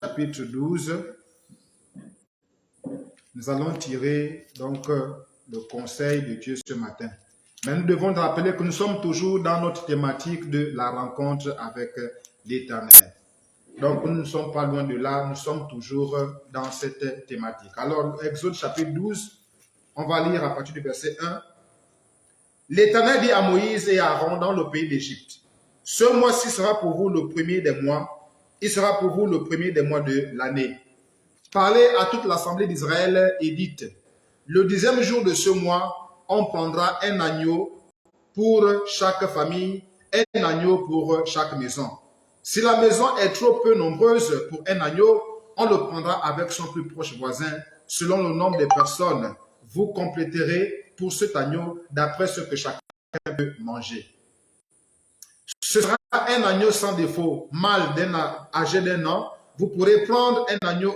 chapitre 12, nous allons tirer donc le conseil de Dieu ce matin. Mais nous devons rappeler que nous sommes toujours dans notre thématique de la rencontre avec l'Éternel. Donc nous ne sommes pas loin de là, nous sommes toujours dans cette thématique. Alors, Exode chapitre 12, on va lire à partir du verset 1. L'Éternel dit à Moïse et à Aaron dans le pays d'Égypte, ce mois-ci sera pour vous le premier des mois, il sera pour vous le premier des mois de l'année. Parlez à toute l'assemblée d'Israël et dites, le 10e jour de ce mois, on prendra un agneau pour chaque famille, un agneau pour chaque maison. Si la maison est trop peu nombreuse pour un agneau, on le prendra avec son plus proche voisin, selon le nombre de personnes. Vous compléterez pour cet agneau d'après ce que chacun peut manger. Ce sera un agneau sans défaut, mâle âgé d'un an. Vous pourrez prendre un agneau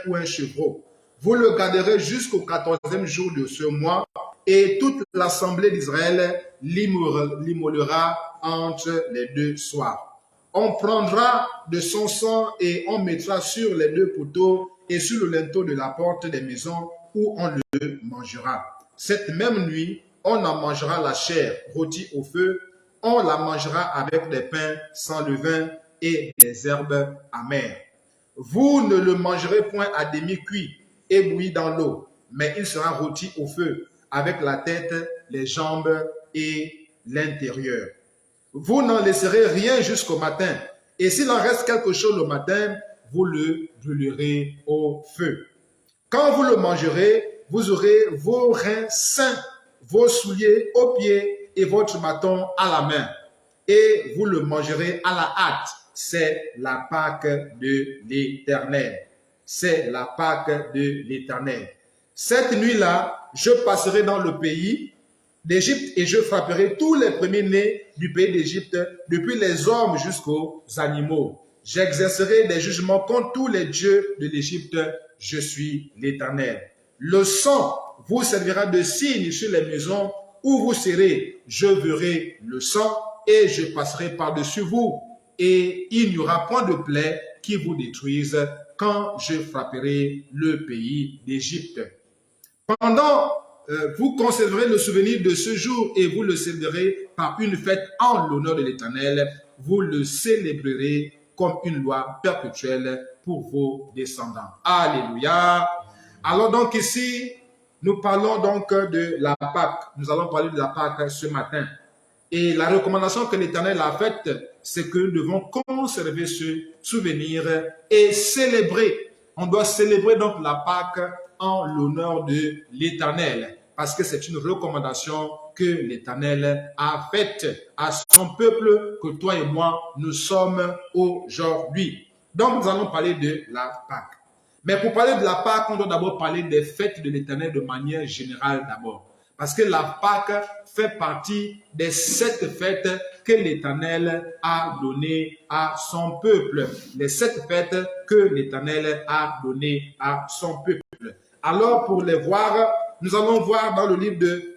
ou un chevreau. Vous le garderez jusqu'au 14e jour de ce mois et toute l'assemblée d'Israël l'immolera entre les deux soirs. On prendra de son sang et on mettra sur les deux poteaux et sur le linteau de la porte des maisons où on le mangera. Cette même nuit, on en mangera la chair rôtie au feu. On la mangera avec des pains sans levain et des herbes amères. Vous ne le mangerez point à demi-cuit et bouilli dans l'eau, mais il sera rôti au feu avec la tête, les jambes et l'intérieur. Vous n'en laisserez rien jusqu'au matin, et s'il en reste quelque chose le matin, vous le brûlerez au feu. Quand vous le mangerez, vous aurez vos reins sains, vos souliers aux pieds et votre bâton à la main, et vous le mangerez à la hâte. C'est la Pâque de l'Éternel. C'est la Pâque de l'Éternel. Cette nuit-là, je passerai dans le pays d'Égypte et je frapperai tous les premiers-nés du pays d'Égypte, depuis les hommes jusqu'aux animaux. J'exercerai des jugements contre tous les dieux de l'Égypte. Je suis l'Éternel. Le sang vous servira de signe sur les maisons où vous serez. Je verrai le sang et je passerai par-dessus vous. Et il n'y aura point de plaie qui vous détruise quand je frapperai le pays d'Égypte. Vous conserverez le souvenir de ce jour et vous le célébrerez par une fête en l'honneur de l'Éternel. Vous le célébrerez comme une loi perpétuelle pour vos descendants. Alléluia. Alors donc ici, nous parlons donc de la Pâque. Nous allons parler de la Pâque ce matin. Et la recommandation que l'Éternel a faite, c'est que nous devons conserver ce souvenir et célébrer. On doit célébrer donc la Pâque en l'honneur de l'Éternel, parce que c'est une recommandation que l'Éternel a faite à son peuple, que toi et moi, nous sommes aujourd'hui. Donc, nous allons parler de la Pâque. Mais pour parler de la Pâque, on doit d'abord parler des fêtes de l'Éternel de manière générale d'abord. Parce que la Pâque fait partie des 7 fêtes que l'Éternel a données à son peuple. Les 7 fêtes que l'Éternel a données à son peuple. Alors, pour les voir, nous allons voir dans le livre de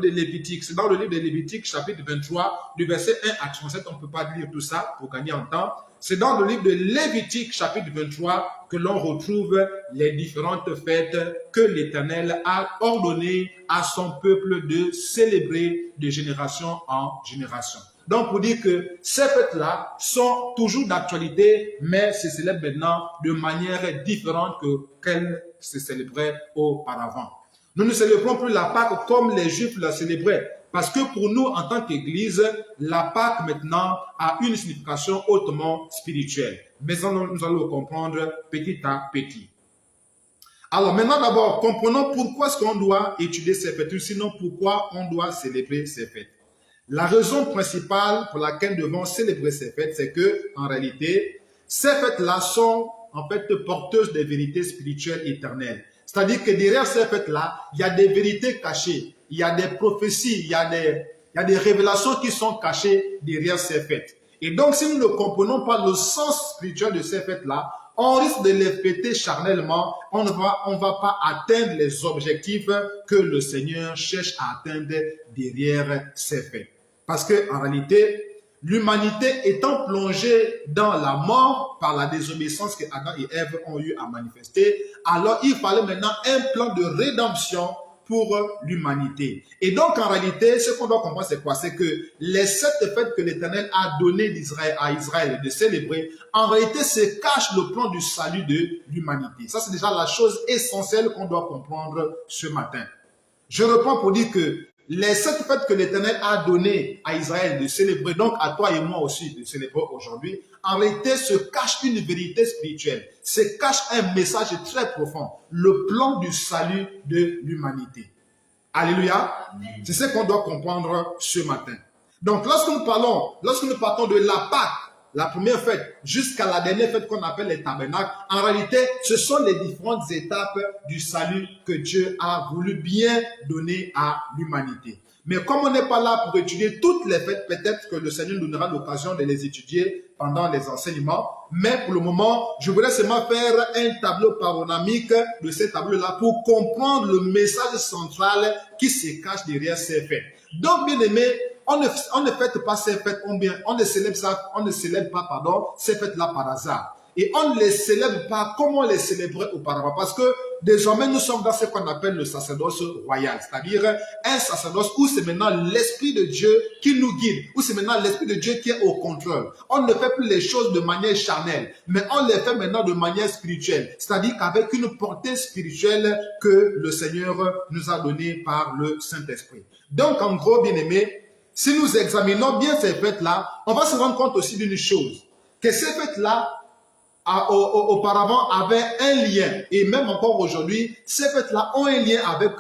Lévitique. C'est dans le livre de Lévitique, chapitre 23, du verset 1 à 37. On ne peut pas lire tout ça pour gagner en temps. C'est dans le livre de Lévitique, chapitre 23, que l'on retrouve les différentes fêtes que l'Éternel a ordonnées à son peuple de célébrer de génération en génération. Donc, pour dire que ces fêtes-là sont toujours d'actualité, mais se célèbrent maintenant de manière différente qu'elles se célébraient auparavant. Nous ne célébrons plus la Pâque comme les Juifs la célébraient. Parce que pour nous, en tant qu'Église, la Pâque maintenant a une signification hautement spirituelle. Mais nous allons le comprendre petit à petit. Alors maintenant d'abord, comprenons pourquoi est-ce qu'on doit étudier ces fêtes, ou sinon pourquoi on doit célébrer ces fêtes. La raison principale pour laquelle nous devons célébrer ces fêtes, c'est que, en réalité, ces fêtes-là sont en fait porteuses des vérités spirituelles éternelles. C'est-à-dire que derrière ces fêtes-là, il y a des vérités cachées, il y a des prophéties, il y a des révélations qui sont cachées derrière ces fêtes. Et donc, si nous ne comprenons pas le sens spirituel de ces fêtes-là, on risque de les fêter charnellement, on ne va pas atteindre les objectifs que le Seigneur cherche à atteindre derrière ces fêtes. Parce que en réalité, l'humanité étant plongée dans la mort par la désobéissance que Adam et Ève ont eu à manifester, alors il fallait maintenant un plan de rédemption pour l'humanité. Et donc, en réalité, ce qu'on doit comprendre, c'est quoi? C'est que les 7 fêtes que l'Éternel a données à Israël de célébrer, en réalité, se cache le plan du salut de l'humanité. Ça, c'est déjà la chose essentielle qu'on doit comprendre ce matin. Je reprends pour dire que les 7 fêtes que l'Éternel a données à Israël de célébrer, donc à toi et moi aussi de célébrer aujourd'hui, en réalité se cache une vérité spirituelle, se cache un message très profond, le plan du salut de l'humanité. Alléluia. C'est ce qu'on doit comprendre ce matin. Donc lorsque nous partons de la Pâque, la première fête, jusqu'à la dernière fête qu'on appelle les tabernacles, en réalité, ce sont les différentes étapes du salut que Dieu a voulu bien donner à l'humanité. Mais comme on n'est pas là pour étudier toutes les fêtes, peut-être que le Seigneur nous donnera l'occasion de les étudier pendant les enseignements. Mais pour le moment, je voudrais seulement faire un tableau panoramique de ces tableaux-là pour comprendre le message central qui se cache derrière ces fêtes. Donc, bien aimés, on ne fête pas ces fêtes, on ne célèbre pas ces fêtes-là par hasard. Et on ne les célèbre pas comme on les célébrait auparavant. Parce que désormais, nous sommes dans ce qu'on appelle le sacerdoce royal. C'est-à-dire un sacerdoce où c'est maintenant l'Esprit de Dieu qui nous guide. Où c'est maintenant l'Esprit de Dieu qui est au contrôle. On ne fait plus les choses de manière charnelle. Mais on les fait maintenant de manière spirituelle. C'est-à-dire qu'avec une portée spirituelle que le Seigneur nous a donnée par le Saint-Esprit. Donc, en gros, bien aimés, si nous examinons bien ces fêtes-là, on va se rendre compte aussi d'une chose. Que ces fêtes-là, auparavant avaient un lien, et même encore aujourd'hui, ces fêtes-là ont un lien avec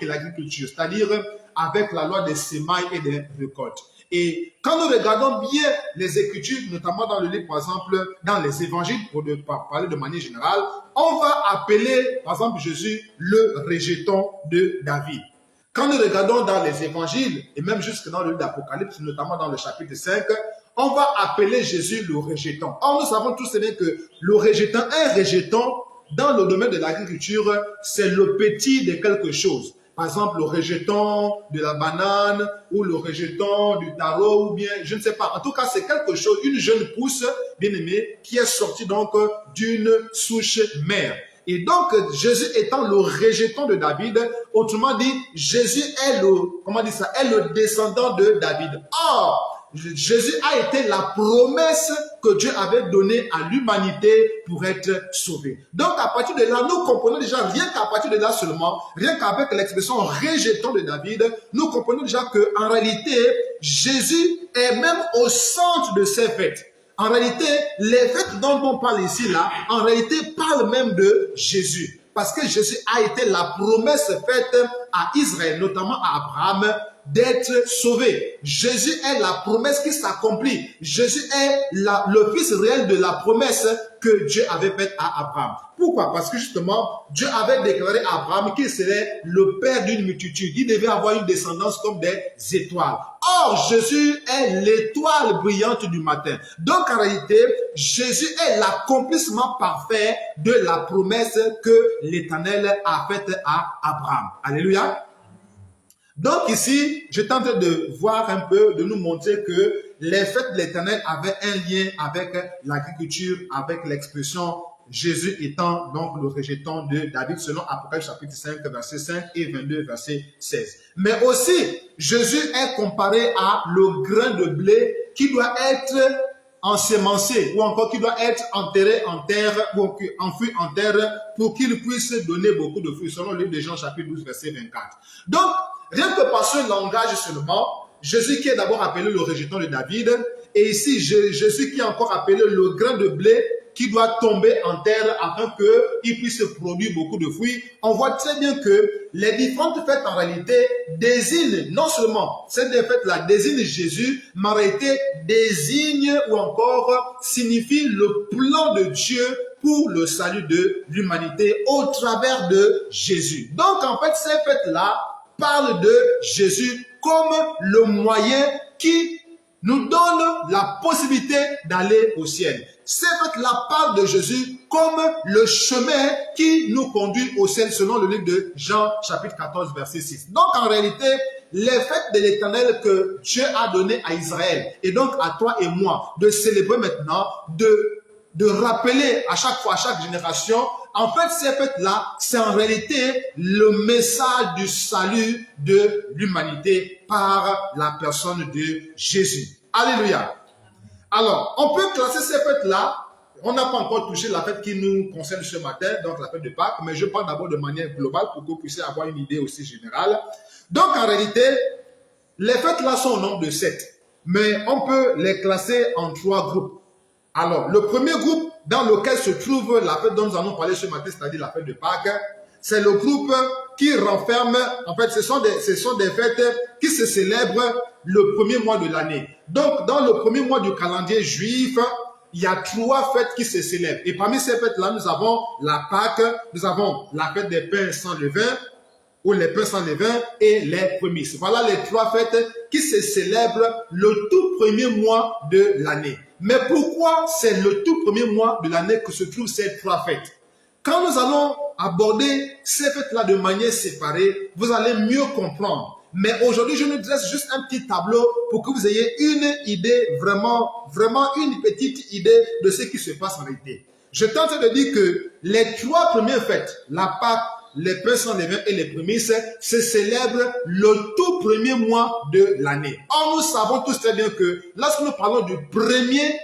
l'agriculture, c'est-à-dire avec la loi des semailles et des récoltes. Et quand nous regardons bien les Écritures, notamment dans le livre, par exemple, dans les évangiles, pour parler de manière générale, on va appeler, par exemple, Jésus le rejeton de David. Quand nous regardons dans les évangiles, et même jusque dans le livre d'Apocalypse, notamment dans le chapitre 5, on va appeler Jésus le rejeton. Or, nous savons tous bien que le rejeton, un rejeton, dans le domaine de l'agriculture, c'est le petit de quelque chose. Par exemple, le rejeton de la banane, ou le rejeton du taro, ou bien, je ne sais pas. En tout cas, c'est quelque chose, une jeune pousse, bien aimée, qui est sortie donc d'une souche mère. Et donc, Jésus étant le rejeton de David, autrement dit, Jésus est le descendant de David. Or, Jésus a été la promesse que Dieu avait donnée à l'humanité pour être sauvé. Donc, à partir de là, nous comprenons déjà, rien qu'à partir de là seulement, rien qu'avec l'expression rejeton de David, nous comprenons déjà qu'en réalité, Jésus est même au centre de ces fêtes. En réalité, les fêtes dont on parle ici, là, en réalité, parlent même de Jésus. Parce que Jésus a été la promesse faite à Israël, notamment à Abraham, d'être sauvé. Jésus est la promesse qui s'accomplit. Jésus est le fils réel de la promesse que Dieu avait faite à Abraham. Pourquoi? Parce que justement, Dieu avait déclaré à Abraham qu'il serait le père d'une multitude. Il devait avoir une descendance comme des étoiles. Or, Jésus est l'étoile brillante du matin. Donc, en réalité, Jésus est l'accomplissement parfait de la promesse que l'Éternel a faite à Abraham. Alléluia. Donc ici, je tente de voir un peu, de nous montrer que les fêtes de l'Éternel avaient un lien avec l'agriculture, avec l'expression Jésus étant donc le rejeton de David selon Apocalypse chapitre 5, verset 5 et 22, verset 16. Mais aussi, Jésus est comparé à le grain de blé qui doit être ensemencé ou encore qui doit être enterré en terre ou enfoui en terre pour qu'il puisse donner beaucoup de fruits selon le livre de Jean chapitre 12, verset 24. Donc, rien que par ce langage seulement, Jésus qui est d'abord appelé le rejeton de David, et ici Jésus qui est encore appelé le grain de blé qui doit tomber en terre afin qu'il puisse produire beaucoup de fruits, on voit très bien que les différentes fêtes en réalité désignent, non seulement ces deux fêtes-là désignent Jésus, mais en réalité désignent ou encore signifient le plan de Dieu pour le salut de l'humanité au travers de Jésus. Donc en fait, ces fêtes-là parle de Jésus comme le moyen qui nous donne la possibilité d'aller au ciel. Ces fêtes-là parlent de Jésus comme le chemin qui nous conduit au ciel selon le livre de Jean chapitre 14 verset 6. Donc en réalité, les fêtes de l'Éternel que Dieu a données à Israël. Et donc à toi et moi de célébrer maintenant, de rappeler à chaque fois, à chaque génération. En fait, ces fêtes-là, c'est en réalité le message du salut de l'humanité par la personne de Jésus. Alléluia. Alors, on peut classer ces fêtes-là. On n'a pas encore touché la fête qui nous concerne ce matin, donc la fête de Pâques, mais je parle d'abord de manière globale pour que vous puissiez avoir une idée aussi générale. Donc, en réalité, les fêtes-là sont au nombre de 7, mais on peut les classer en 3 groupes. Alors, le premier groupe dans lequel se trouve la fête dont nous allons parler ce matin, c'est-à-dire la fête de Pâques, c'est le groupe qui renferme, en fait, ce sont des fêtes qui se célèbrent le premier mois de l'année. Donc, dans le premier mois du calendrier juif, il y a 3 fêtes qui se célèbrent. Et parmi ces fêtes-là, nous avons la Pâque, nous avons la fête des pains sans levain, ou les pains sans levain, et les prémices. Voilà les 3 fêtes qui se célèbrent le tout premier mois de l'année. Mais pourquoi c'est le tout premier mois de l'année que se trouvent ces 3 fêtes? Quand nous allons aborder ces fêtes-là de manière séparée, vous allez mieux comprendre. Mais aujourd'hui, je nous dresse juste un petit tableau pour que vous ayez une idée, vraiment une petite idée de ce qui se passe en réalité. Je tente de dire que les 3 premières fêtes, la Pâque, les pains sans levain et les prémices, se célèbrent le tout premier mois de l'année. Or, nous savons tous très bien que lorsque nous parlons du premier,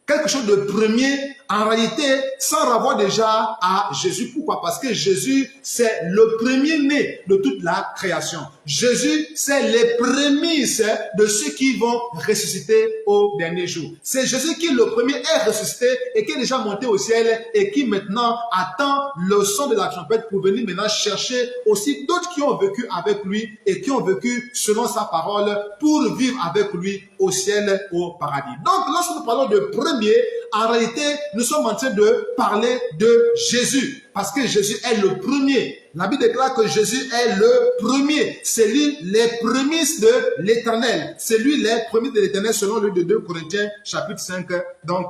quelque chose de premier, en réalité, ça renvoie déjà à Jésus. Pourquoi? Parce que Jésus, c'est le premier-né de toute la création. Jésus, c'est les prémices de ceux qui vont ressusciter au dernier jour. C'est Jésus qui, le premier, est ressuscité et qui est déjà monté au ciel et qui maintenant attend le son de la trompette pour venir maintenant chercher aussi d'autres qui ont vécu avec lui et qui ont vécu selon sa parole pour vivre avec lui au ciel, au paradis. Donc, lorsque nous parlons de premier, en réalité, nous sommes en train de parler de Jésus, parce que Jésus est le premier. La Bible déclare que Jésus est le premier. C'est lui les prémices de l'Éternel. C'est lui les prémices de l'Éternel selon le de 2 Corinthiens chapitre 5 donc,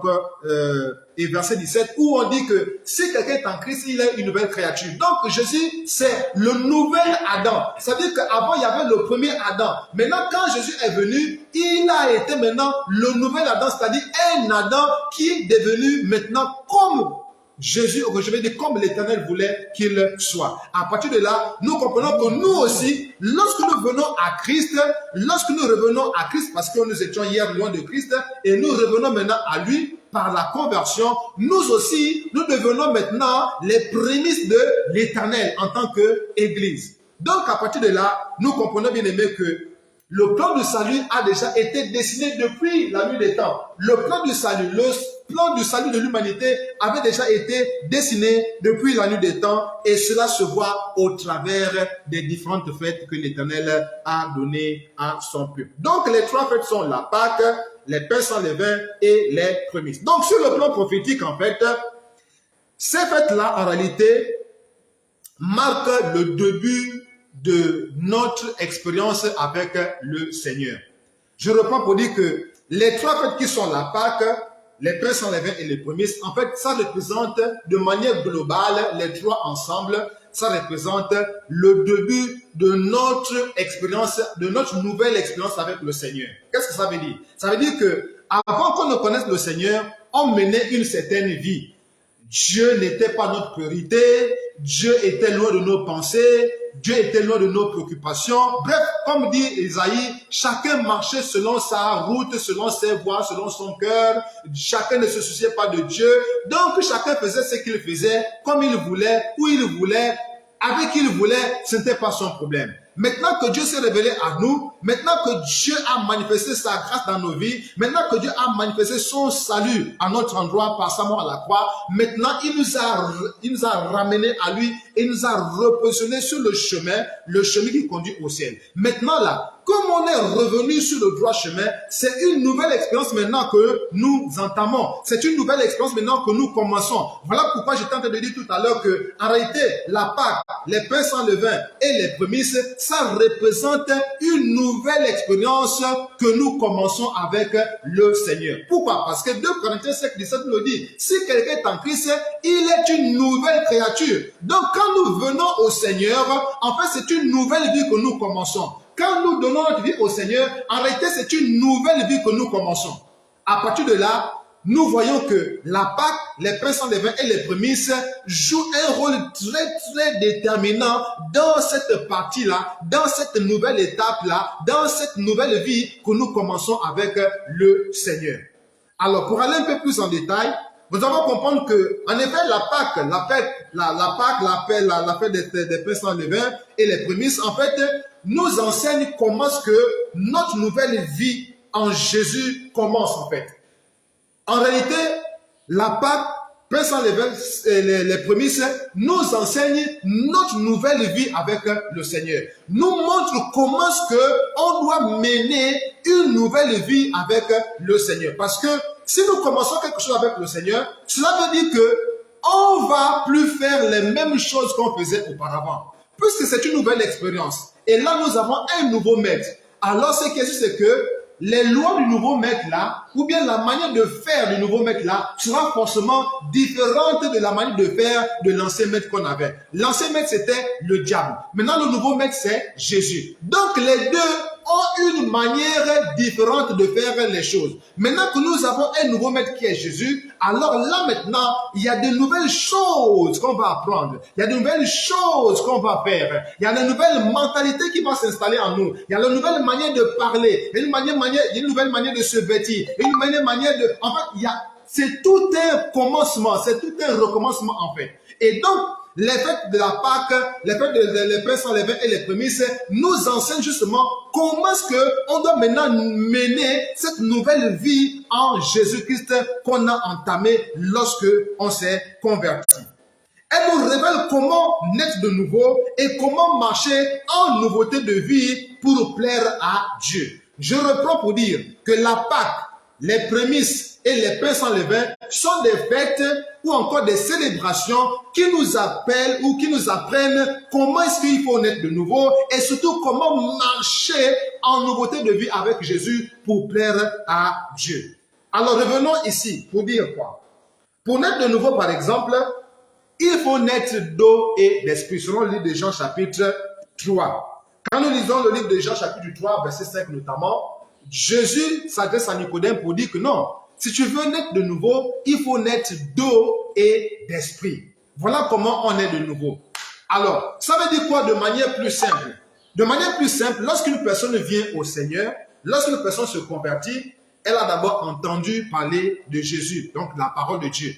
et verset 17 où on dit que si quelqu'un est en Christ, il est une nouvelle créature. Donc Jésus, c'est le nouvel Adam. C'est-à-dire qu'avant, il y avait le premier Adam. Maintenant, quand Jésus est venu, il a été maintenant le nouvel Adam, c'est-à-dire un Adam qui est devenu maintenant comme Jésus, je vais dire comme l'Éternel voulait qu'il soit. À partir de là, nous comprenons que nous aussi, lorsque nous venons à Christ, lorsque nous revenons à Christ, parce que nous étions hier loin de Christ, et nous revenons maintenant à lui par la conversion, nous aussi, nous devenons maintenant les prémices de l'Éternel en tant qu'Église. Donc à partir de là, nous comprenons bien aimé que le plan du salut a déjà été dessiné depuis la nuit des temps. Le plan du salut de l'humanité avait déjà été dessiné depuis la nuit des temps et cela se voit au travers des différentes fêtes que l'Éternel a données à son peuple. Donc les 3 fêtes sont la Pâque, les pains sans levain et les prémices. Donc sur le plan prophétique en fait, ces fêtes-là en réalité marquent le début de notre expérience avec le Seigneur. Je reprends pour dire que les 3 fêtes qui sont la Pâque, les pains sans levain et les prémices, en fait, ça représente de manière globale, les 3 ensemble, ça représente le début de notre expérience, de notre nouvelle expérience avec le Seigneur. Qu'est-ce que ça veut dire? Ça veut dire que avant qu'on ne connaisse le Seigneur, on menait une certaine vie. Dieu n'était pas notre priorité, Dieu était loin de nos pensées, Dieu était loin de nos préoccupations. Bref, comme dit Isaïe, chacun marchait selon sa route, selon ses voies, selon son cœur. Chacun ne se souciait pas de Dieu. Donc, chacun faisait ce qu'il faisait, comme il voulait, où il voulait, avec qui il voulait. Ce n'était pas son problème. Maintenant que Dieu s'est révélé à nous, maintenant que Dieu a manifesté sa grâce dans nos vies, maintenant que Dieu a manifesté son salut à notre endroit par sa mort à la croix, maintenant il nous a ramenés à lui et nous a repositionnés sur le chemin qui conduit au ciel. Maintenant là, comme on est revenu sur le droit chemin, c'est une nouvelle expérience maintenant que nous entamons. C'est une nouvelle expérience maintenant que nous commençons. Voilà pourquoi j'étais en train de dire tout à l'heure que, en réalité, la Pâque, les pains sans levain et les prémices, ça représente une nouvelle expérience que nous commençons avec le Seigneur. Pourquoi? Parce que 2 Corinthiens 5, 17 nous dit, si quelqu'un est en Christ, il est une nouvelle créature. Donc, quand nous venons au Seigneur, en fait, c'est une nouvelle vie que nous commençons. quand nous donnons notre vie au Seigneur, en réalité, c'est une nouvelle vie que nous commençons. À partir de là, nous voyons que la Pâque, les pains sans levain et les prémices jouent un rôle très déterminant dans cette partie-là, dans cette nouvelle étape-là, dans cette nouvelle vie que nous commençons avec le Seigneur. Alors, pour aller un peu plus en détail, nous allons comprendre que, en effet, la fête des pains sans levain et les prémices, en fait, nous enseigne comment est-ce que notre nouvelle vie en Jésus commence, en fait. En réalité, la Pâque, pain sans levain, les prémices, nous enseignent notre nouvelle vie avec le Seigneur. Nous montre comment est-ce qu'on doit mener une nouvelle vie avec le Seigneur. Parce que si nous commençons quelque chose avec le Seigneur, cela veut dire que on va plus faire les mêmes choses qu'on faisait auparavant. Puisque c'est une nouvelle expérience. Et là, nous avons un nouveau maître. Alors, ce qui est sûr, c'est que les lois du nouveau maître là, ou bien la manière de faire du nouveau maître là, sera forcément différente de la manière de faire de l'ancien maître qu'on avait. L'ancien maître, c'était le diable. Maintenant, le nouveau maître, c'est Jésus. Donc, les deux ont une manière différente de faire les choses. Maintenant que nous avons un nouveau maître qui est Jésus, alors là maintenant, il y a de nouvelles choses qu'on va apprendre. Il y a de nouvelles choses qu'on va faire. Il y a de nouvelles mentalités qui vont s'installer en nous. Il y a de nouvelles manières de parler. Il y a une nouvelle manière de se vêtir. Une nouvelle manière de... En fait, c'est tout un commencement. C'est tout un recommencement en fait. Et donc, les fêtes de la Pâque, les fêtes des pains sans levain et les prémices nous enseignent justement comment est-ce qu'on doit maintenant mener cette nouvelle vie en Jésus-Christ qu'on a entamée lorsque on s'est converti. Elle nous révèle comment naître de nouveau et comment marcher en nouveauté de vie pour plaire à Dieu. Je reprends pour dire que la Pâque, les prémices et les pains sans levain sont des fêtes ou encore des célébrations qui nous appellent ou qui nous apprennent comment est-ce qu'il faut naître de nouveau et surtout comment marcher en nouveauté de vie avec Jésus pour plaire à Dieu. Alors revenons ici pour dire quoi? Pour naître de nouveau par exemple, il faut naître d'eau et d'esprit selon le livre de Jean chapitre 3. Quand nous lisons le livre de Jean chapitre 3 verset 5 notamment, Jésus s'adresse à Nicodème pour dire que non, si tu veux naître de nouveau, il faut naître d'eau et d'esprit. Voilà comment on est de nouveau. Alors, ça veut dire quoi de manière plus simple? De manière plus simple, lorsqu'une personne vient au Seigneur, lorsqu'une personne se convertit, elle a d'abord entendu parler de Jésus, donc la parole de Dieu.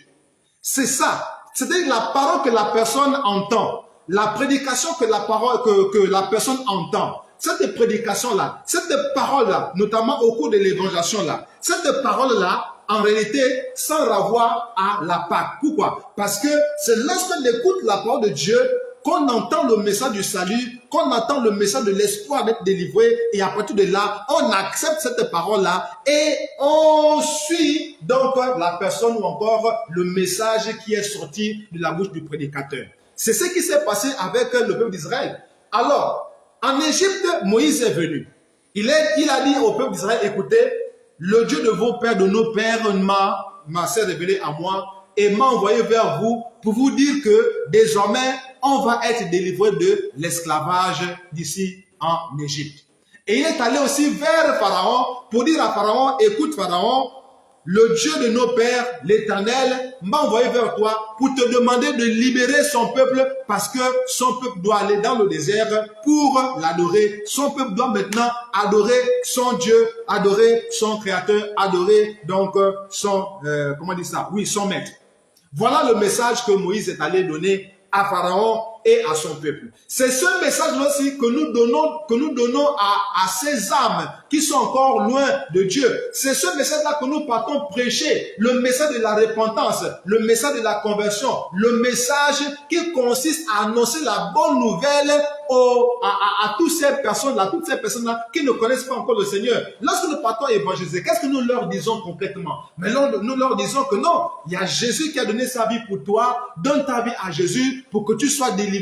C'est ça. C'est-à-dire la parole que la personne entend, la prédication que la personne entend. Cette prédication-là, cette parole-là, notamment au cours de l'évangélisation-là, cette parole-là, en réalité, sans renvoi à la Pâque. Pourquoi? Parce que c'est lorsqu'on écoute la parole de Dieu qu'on entend le message du salut, qu'on entend le message de l'espoir d'être délivré, et à partir de là, on accepte cette parole-là et on suit donc la personne ou encore le message qui est sorti de la bouche du prédicateur. C'est ce qui s'est passé avec le peuple d'Israël. Alors, en Égypte, Moïse est venu. Il a dit au peuple d'Israël, écoutez, le Dieu de vos pères, de nos pères, s'est révélé à moi et m'a envoyé vers vous pour vous dire que désormais, on va être délivré de l'esclavage d'ici en Égypte. Et il est allé aussi vers Pharaon pour dire à Pharaon, écoute Pharaon, le Dieu de nos pères, l'Éternel, m'a envoyé vers toi pour te demander de libérer son peuple parce que son peuple doit aller dans le désert pour l'adorer. Son peuple doit maintenant adorer son Dieu, adorer son Créateur, adorer donc son maître. Voilà le message que Moïse est allé donner à Pharaon et à son peuple. C'est ce message-là aussi que nous donnons à ces âmes qui sont encore loin de Dieu. C'est ce message-là que nous partons prêcher, le message de la repentance, le message de la conversion, le message qui consiste à annoncer la bonne nouvelle à toutes ces personnes-là qui ne connaissent pas encore le Seigneur. Lorsque nous partons évangéliser, qu'est-ce que nous leur disons concrètement? Mais nous leur disons que non, il y a Jésus qui a donné sa vie pour toi, donne ta vie à Jésus pour que tu sois délivré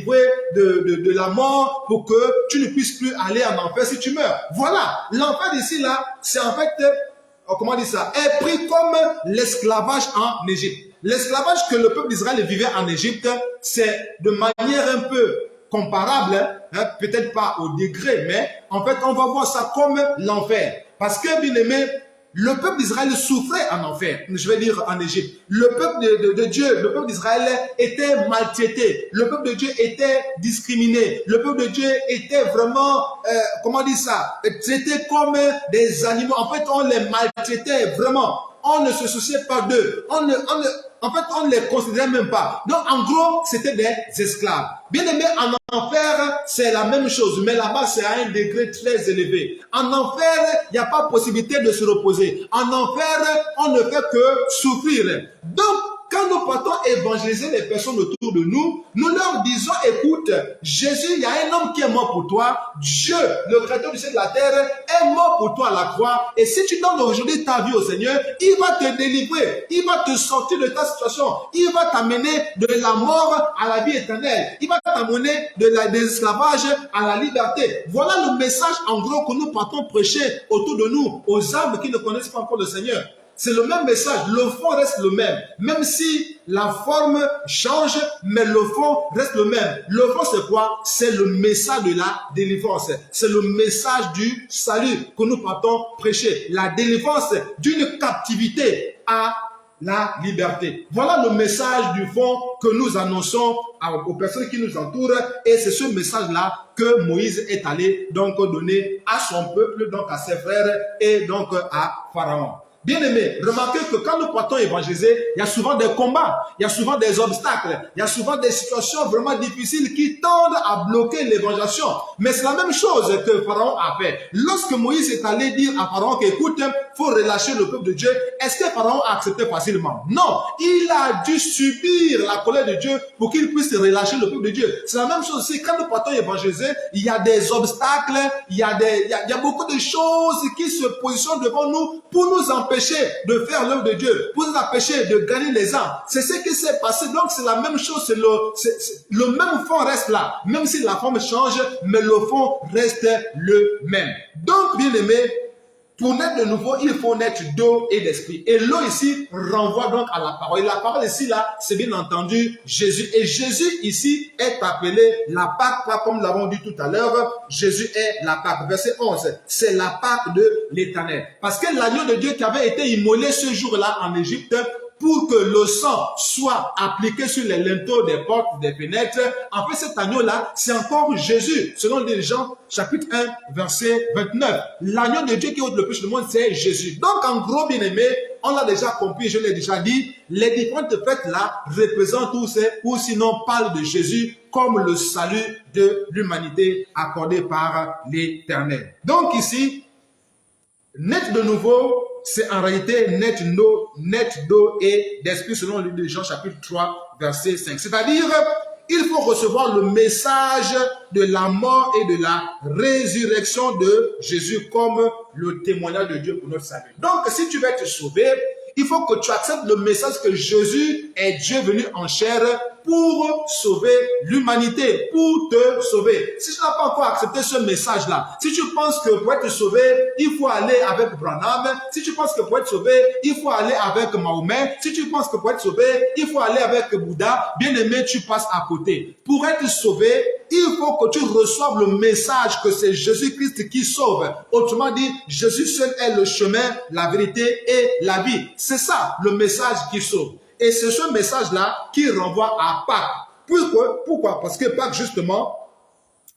de la mort, pour que tu ne puisses plus aller en enfer si tu meurs. Voilà, l'enfer d'ici là, c'est en fait, est pris comme l'esclavage en Égypte. L'esclavage que le peuple d'Israël vivait en Égypte, c'est de manière un peu comparable, hein, peut-être pas au degré, mais en fait, on va voir ça comme l'enfer. Parce que, bien aimé, le peuple d'Israël souffrait en enfer, je vais dire en Égypte. Le peuple de Dieu, le peuple d'Israël était maltraité. Le peuple de Dieu était discriminé. Le peuple de Dieu était vraiment, comment dire ça, traité comme des animaux. En fait, on les maltraitait vraiment. On ne se souciait pas d'eux. En fait, on ne les considérait même pas. Donc, en gros, c'était des esclaves. Bien aimé, en enfer, c'est la même chose, mais là-bas, c'est à un degré très élevé. En enfer, il n'y a pas possibilité de se reposer. En enfer, on ne fait que souffrir. Donc, quand nous partons évangéliser les personnes autour de nous, nous leur disons, écoute, Jésus, il y a un homme qui est mort pour toi. Dieu, le créateur du ciel et de la terre, est mort pour toi à la croix. Et si tu donnes aujourd'hui ta vie au Seigneur, il va te délivrer. Il va te sortir de ta situation. Il va t'amener de la mort à la vie éternelle. Il va t'amener de l'esclavage à la liberté. Voilà le message en gros que nous partons prêcher autour de nous, aux âmes qui ne connaissent pas encore le Seigneur. C'est le même message, le fond reste le même si la forme change, mais le fond reste le même. Le fond c'est quoi? C'est le message de la délivrance, c'est le message du salut que nous partons prêcher, la délivrance d'une captivité à la liberté. Voilà le message du fond que nous annonçons aux personnes qui nous entourent, et c'est ce message-là que Moïse est allé donc donner à son peuple, donc à ses frères et donc à Pharaon. Bien aimé, remarquez que quand nous partons évangéliser, il y a souvent des combats, il y a souvent des obstacles, il y a souvent des situations vraiment difficiles qui tendent à bloquer l'évangélisation. Mais c'est la même chose que Pharaon a fait. Lorsque Moïse est allé dire à Pharaon qu'écoute, il faut relâcher le peuple de Dieu, est-ce que Pharaon a accepté facilement? Non, il a dû subir la colère de Dieu pour qu'il puisse relâcher le peuple de Dieu. C'est la même chose aussi, quand nous partons évangéliser, il y a des obstacles, il y a beaucoup de choses qui se positionnent devant nous pour nous empêcher de faire l'œuvre de Dieu, pour nous empêcher de gagner les âmes. C'est ce qui s'est passé. Donc c'est la même chose, le même fond reste là. Même si la forme change, mais le fond reste le même. Donc bien aimé, pour naître de nouveau, il faut naître d'eau et d'esprit. Et l'eau ici renvoie donc à la parole. Et la parole ici, là, c'est bien entendu Jésus. Et Jésus ici est appelé la Pâque, comme nous l'avons dit tout à l'heure. Jésus est la Pâque. Verset 11, c'est la Pâque de l'Éternel. Parce que l'agneau de Dieu qui avait été immolé ce jour-là en Égypte, pour que le sang soit appliqué sur les linteaux des portes, des fenêtres. En fait, cet agneau-là, c'est encore Jésus. Selon les Jean, chapitre 1, verset 29. L'agneau de Dieu qui ôte le péché du monde, c'est Jésus. Donc, en gros, bien aimé, on l'a déjà compris, je l'ai déjà dit, les différentes fêtes-là représentent ou sinon parlent de Jésus comme le salut de l'humanité accordé par l'Éternel. Donc ici, naître de nouveau, c'est en réalité naître d'eau et d'esprit selon le livre de Jean chapitre 3 verset 5. C'est-à-dire, il faut recevoir le message de la mort et de la résurrection de Jésus comme le témoignage de Dieu pour notre salut. Donc, si tu veux être sauvé, il faut que tu acceptes le message que Jésus est Dieu venu en chair pour sauver l'humanité, pour te sauver. Si tu n'as pas encore accepté ce message-là, si tu penses que pour être sauvé, il faut aller avec Branham, si tu penses que pour être sauvé, il faut aller avec Mahomet, si tu penses que pour être sauvé, il faut aller avec Bouddha, bien aimé, tu passes à côté. Pour être sauvé, il faut que tu reçoives le message que c'est Jésus-Christ qui sauve. Autrement dit, Jésus seul est le chemin, la vérité et la vie. C'est ça, le message qui sauve. Et c'est ce message-là qui renvoie à Pâques. Pourquoi? Parce que Pâques, justement,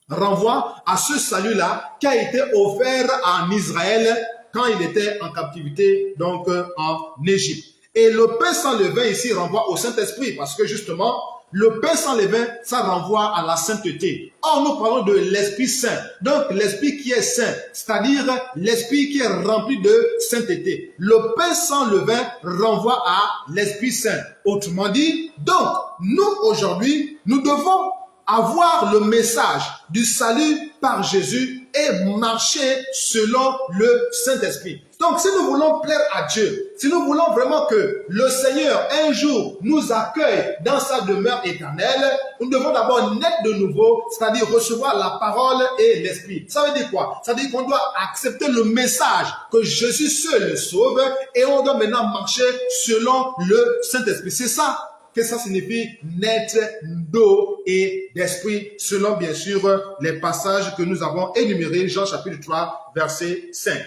renvoie à ce salut-là qui a été offert en Israël quand il était en captivité, donc en Égypte. Et le pain sans levain ici renvoie au Saint-Esprit, parce que justement, le pain sans levain, ça renvoie à la sainteté. Or, nous parlons de l'Esprit Saint. Donc, l'Esprit qui est saint, c'est-à-dire l'Esprit qui est rempli de sainteté. Le pain sans levain renvoie à l'Esprit Saint. Autrement dit, donc, nous, aujourd'hui, nous devons avoir le message du salut par Jésus et marcher selon le Saint-Esprit. Donc, si nous voulons plaire à Dieu, si nous voulons vraiment que le Seigneur, un jour, nous accueille dans sa demeure éternelle, nous devons d'abord naître de nouveau, c'est-à-dire recevoir la parole et l'Esprit. Ça veut dire quoi? Ça veut dire qu'on doit accepter le message que Jésus seul sauve et on doit maintenant marcher selon le Saint-Esprit. C'est ça que ça signifie naître d'eau et d'esprit, selon bien sûr les passages que nous avons énumérés, Jean chapitre 3, verset 5.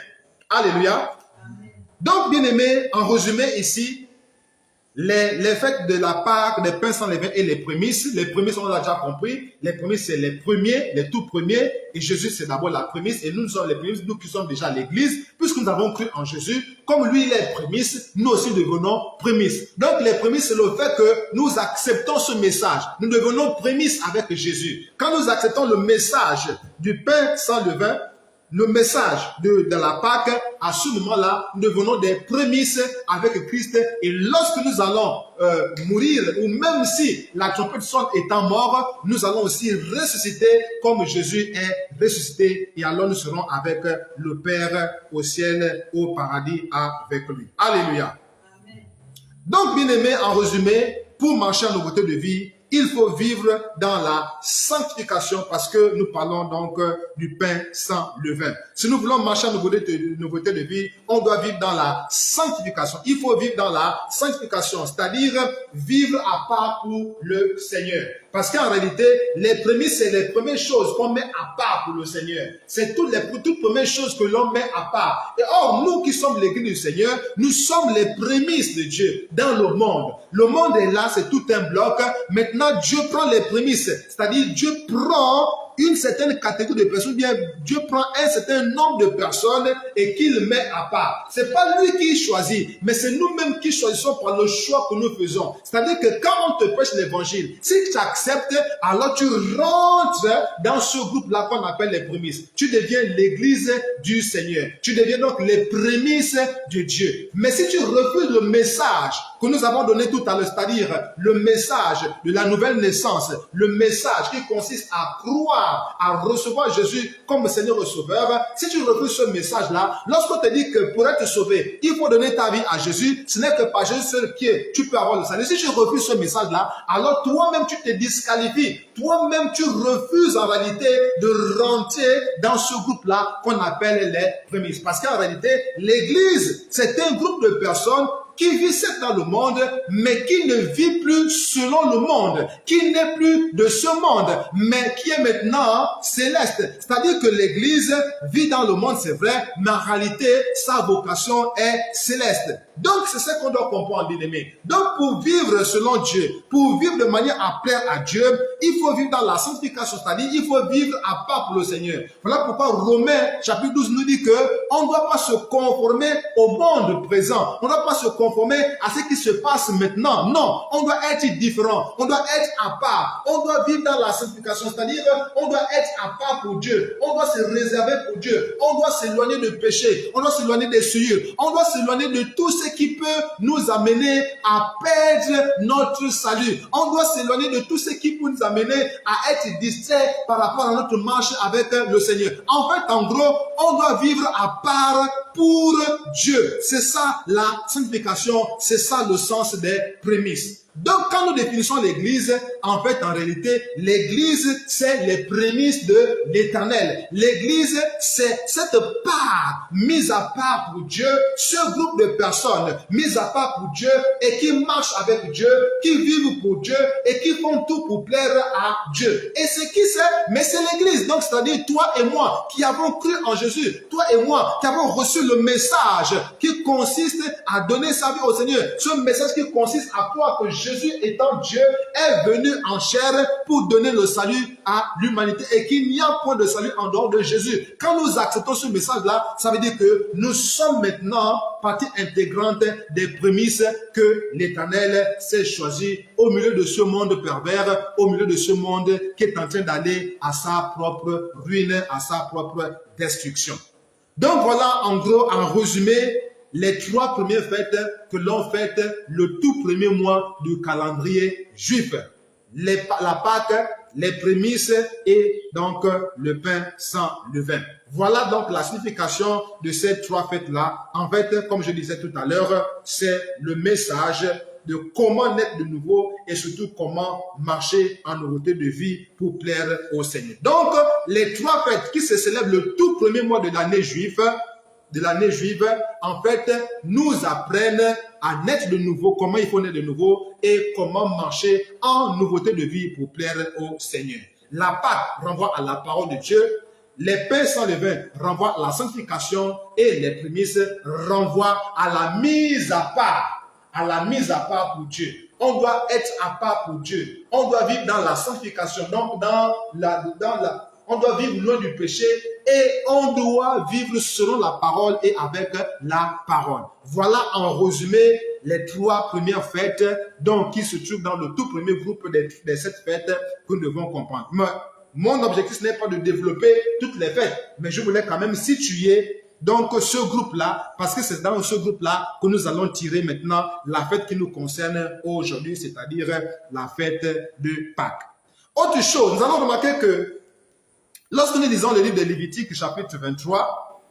Alléluia. Donc, bien aimé, en résumé ici, les fêtes de la Pâque, des pains sans levain et les prémices on l'a déjà compris, les prémices c'est les premiers, les tout premiers, et Jésus c'est d'abord la prémisse, et nous sommes les prémices, nous qui sommes déjà l'église, puisque nous avons cru en Jésus, comme lui il est prémisse, nous aussi devenons prémices. Donc les prémices c'est le fait que nous acceptons ce message, nous devenons prémices avec Jésus. Quand nous acceptons le message du pain sans levain, le message de la Pâque, à ce moment-là, nous devenons des prémices avec Christ. Et lorsque nous allons mourir, ou même si la trompette sonne étant mort, nous allons aussi ressusciter comme Jésus est ressuscité. Et alors nous serons avec le Père au ciel, au paradis avec lui. Alléluia. Amen. Donc, bien aimé, en résumé, pour marcher en nouveauté de vie, il faut vivre dans la sanctification parce que nous parlons donc du pain sans levain. Si nous voulons marcher en nouveauté de vie, on doit vivre dans la sanctification. Il faut vivre dans la sanctification, c'est-à-dire vivre à part pour le Seigneur. Parce qu'en réalité, les prémices, c'est les premières choses qu'on met à part pour le Seigneur. C'est toutes premières choses que l'on met à part. Et or, nous qui sommes l'église du Seigneur, nous sommes les prémices de Dieu dans le monde. Le monde est là, c'est tout un bloc. Maintenant, Dieu prend les prémices. C'est-à-dire, Dieu prend une certaine catégorie de personnes, bien Dieu prend un certain nombre de personnes et qu'il met à part. C'est pas lui qui choisit, mais c'est nous-mêmes qui choisissons par le choix que nous faisons. C'est-à-dire que quand on te prêche l'évangile, si tu acceptes, alors tu rentres dans ce groupe-là qu'on appelle les prémices. Tu deviens l'église du Seigneur. Tu deviens donc les prémices de Dieu. Mais si tu refuses le message que nous avons donné tout à l'heure, c'est-à-dire le message de la nouvelle naissance, le message qui consiste à croire, à recevoir Jésus comme Seigneur et Sauveur, si tu refuses ce message-là, lorsqu'on te dit que pour être sauvé, il faut donner ta vie à Jésus, ce n'est que par Jésus seul que tu peux avoir le salut. Si tu refuses ce message-là, alors toi-même tu te disqualifies. Toi-même tu refuses en réalité de rentrer dans ce groupe-là qu'on appelle les prémices. Parce qu'en réalité, l'Église, c'est un groupe de personnes qui vit certes dans le monde, mais qui ne vit plus selon le monde, qui n'est plus de ce monde, mais qui est maintenant céleste. C'est-à-dire que l'Église vit dans le monde, c'est vrai, mais en réalité, sa vocation est céleste. Donc, c'est ce qu'on doit comprendre, bien aimé. Donc, pour vivre selon Dieu, pour vivre de manière à plaire à Dieu, il faut vivre dans la sanctification, c'est-à-dire il faut vivre à part pour le Seigneur. Voilà pourquoi Romains, chapitre 12, nous dit que on ne doit pas se conformer au monde présent. On ne doit pas se conformer à ce qui se passe maintenant. Non, on doit être différent. On doit être à part. On doit vivre dans la sanctification, c'est-à-dire on doit être à part pour Dieu. On doit se réserver pour Dieu. On doit s'éloigner de péché. On doit s'éloigner des souillures. On doit s'éloigner de tout ce qui peut nous amener à perdre notre salut. On doit s'éloigner de tout ce qui peut nous amener à être distrait par rapport à notre marche avec le Seigneur. En fait, en gros, on doit vivre à part pour Dieu. C'est ça la sanctification, c'est ça le sens des prémices. Donc, quand nous définissons l'Église, en fait, en réalité, l'Église, c'est les prémices de l'Éternel. L'Église, c'est cette part mise à part pour Dieu, ce groupe de personnes mises à part pour Dieu et qui marchent avec Dieu, qui vivent pour Dieu et qui font tout pour plaire à Dieu. Et c'est qui c'est? Mais c'est l'Église. Donc, c'est-à-dire toi et moi qui avons cru en Jésus, toi et moi qui avons reçu le message qui consiste à donner sa vie au Seigneur. Ce message qui consiste à croire que Jésus étant Dieu est venu en chair pour donner le salut à l'humanité et qu'il n'y a point de salut en dehors de Jésus. Quand nous acceptons ce message-là, ça veut dire que nous sommes maintenant partie intégrante des prémices que l'Éternel s'est choisi au milieu de ce monde pervers, au milieu de ce monde qui est en train d'aller à sa propre ruine, à sa propre destruction. Donc voilà en gros, en résumé, les trois premières fêtes que l'on fête le tout premier mois du calendrier juif. La Pâque, les prémices et donc le pain sans levain. Voilà donc la signification de ces trois fêtes-là. En fait, comme je disais tout à l'heure, c'est le message de comment naître de nouveau et surtout comment marcher en nouveauté de vie pour plaire au Seigneur. Donc, les trois fêtes qui se célèbrent le tout premier mois de l'année juive, de l'année juive, en fait, nous apprennent à naître de nouveau, comment il faut naître de nouveau et comment marcher en nouveauté de vie pour plaire au Seigneur. La Pâque renvoie à la parole de Dieu, les pains sans levain renvoient à la sanctification et les prémices renvoient à la mise à part pour Dieu. On doit être à part pour Dieu. On doit vivre dans la sanctification, donc on doit vivre loin du péché et on doit vivre selon la parole et avec la parole. Voilà en résumé les 3 premières fêtes donc, qui se trouvent dans le tout premier groupe des 7 fêtes que nous devons comprendre. Mais mon objectif n'est pas de développer toutes les fêtes, mais je voulais quand même situer donc ce groupe-là, parce que c'est dans ce groupe-là que nous allons tirer maintenant la fête qui nous concerne aujourd'hui, c'est-à-dire la fête de Pâques. Autre chose, nous allons remarquer que lorsque nous lisons le livre de Lévitique, chapitre 23,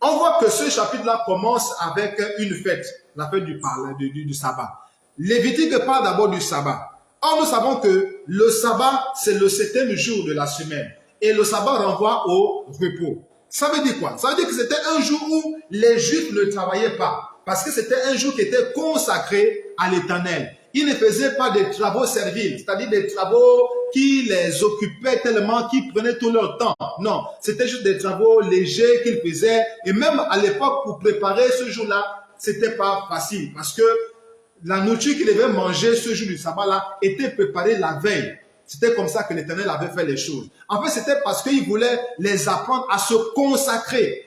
on voit que ce chapitre-là commence avec une fête, la fête du sabbat. Lévitique parle d'abord du sabbat. Or, nous savons que le sabbat, c'est le 7e jour de la semaine. Et le sabbat renvoie au repos. Ça veut dire quoi? Ça veut dire que c'était un jour où les Juifs ne travaillaient pas. Parce que c'était un jour qui était consacré à l'Éternel. Ils ne faisaient pas des travaux serviles, c'est-à-dire des travaux qui les occupaient tellement, qui prenaient tout leur temps. Non, c'était juste des travaux légers qu'ils faisaient. Et même à l'époque, pour préparer ce jour-là, c'était pas facile. Parce que la nourriture qu'ils devaient manger ce jour du sabbat-là était préparée la veille. C'était comme ça que l'Éternel avait fait les choses. En fait, c'était parce qu'il voulait les apprendre à se consacrer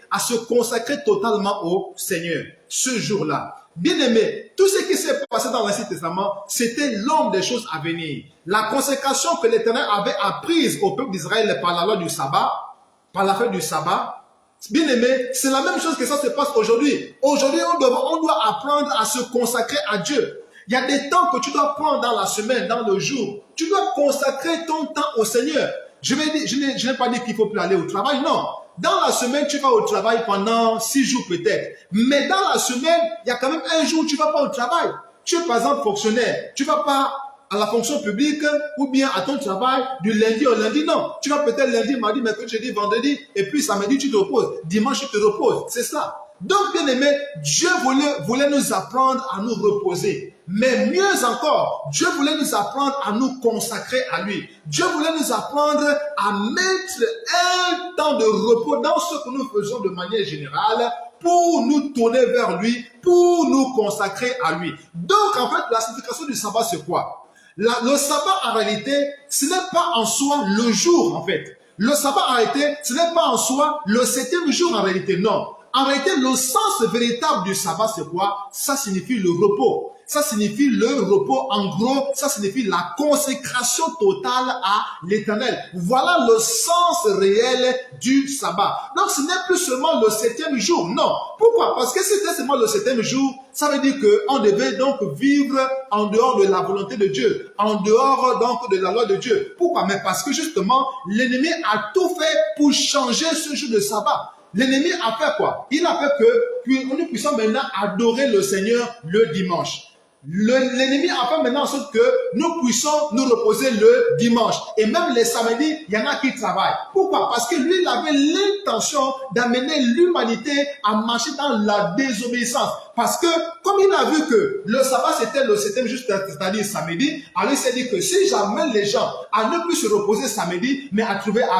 totalement au Seigneur ce jour-là. Bien aimé, tout ce qui s'est passé dans l'Ancien Testament, c'était l'ombre des choses à venir. La consécration que l'Éternel avait apprise au peuple d'Israël par la loi du sabbat, par la fête du sabbat, bien aimé, c'est la même chose que ça se passe aujourd'hui. Aujourd'hui, on doit apprendre à se consacrer à Dieu. Il y a des temps que tu dois prendre dans la semaine, dans le jour. Tu dois consacrer ton temps au Seigneur. Je n'ai pas dit qu'il ne faut plus aller au travail, non. Dans la semaine, tu vas au travail pendant 6 jours peut-être. Mais dans la semaine, il y a quand même un jour où tu ne vas pas au travail. Tu es par exemple fonctionnaire. Tu ne vas pas à la fonction publique ou bien à ton travail du lundi au lundi, non. Tu vas peut-être lundi, mardi, mercredi, jeudi, vendredi et puis samedi, tu te reposes. Dimanche, tu te reposes. C'est ça. Donc, bien aimé, Dieu voulait nous apprendre à nous reposer. Mais mieux encore, Dieu voulait nous apprendre à nous consacrer à lui. Dieu voulait nous apprendre à mettre un temps de repos dans ce que nous faisons de manière générale pour nous tourner vers lui, pour nous consacrer à lui. Donc, en fait, la signification du sabbat, c'est quoi? Le sabbat, en réalité, ce n'est pas en soi le jour, en fait. Le sabbat, en réalité, ce n'est pas en soi le 7e jour, en réalité, non. En réalité, le sens véritable du sabbat, c'est quoi? Ça signifie le repos. Ça signifie le repos. En gros, ça signifie la consécration totale à l'Éternel. Voilà le sens réel du sabbat. Donc, ce n'est plus seulement le 7e jour. Non. Pourquoi? Parce que si c'était seulement le 7e jour, ça veut dire qu'on devait donc vivre en dehors de la volonté de Dieu, en dehors donc de la loi de Dieu. Pourquoi? Mais parce que justement, l'ennemi a tout fait pour changer ce jour de sabbat. L'ennemi a fait quoi? Il a fait que nous puissions maintenant adorer le Seigneur le dimanche. L'ennemi a fait maintenant en sorte que nous puissions nous reposer le dimanche. Et même les samedis, il y en a qui travaillent. Pourquoi? Parce que lui, il avait l'intention d'amener l'humanité à marcher dans la désobéissance. Parce que, comme il a vu que le sabbat, c'était le 7e jour, c'est-à-dire samedi, alors il s'est dit que si j'amène les gens à ne plus se reposer samedi, mais à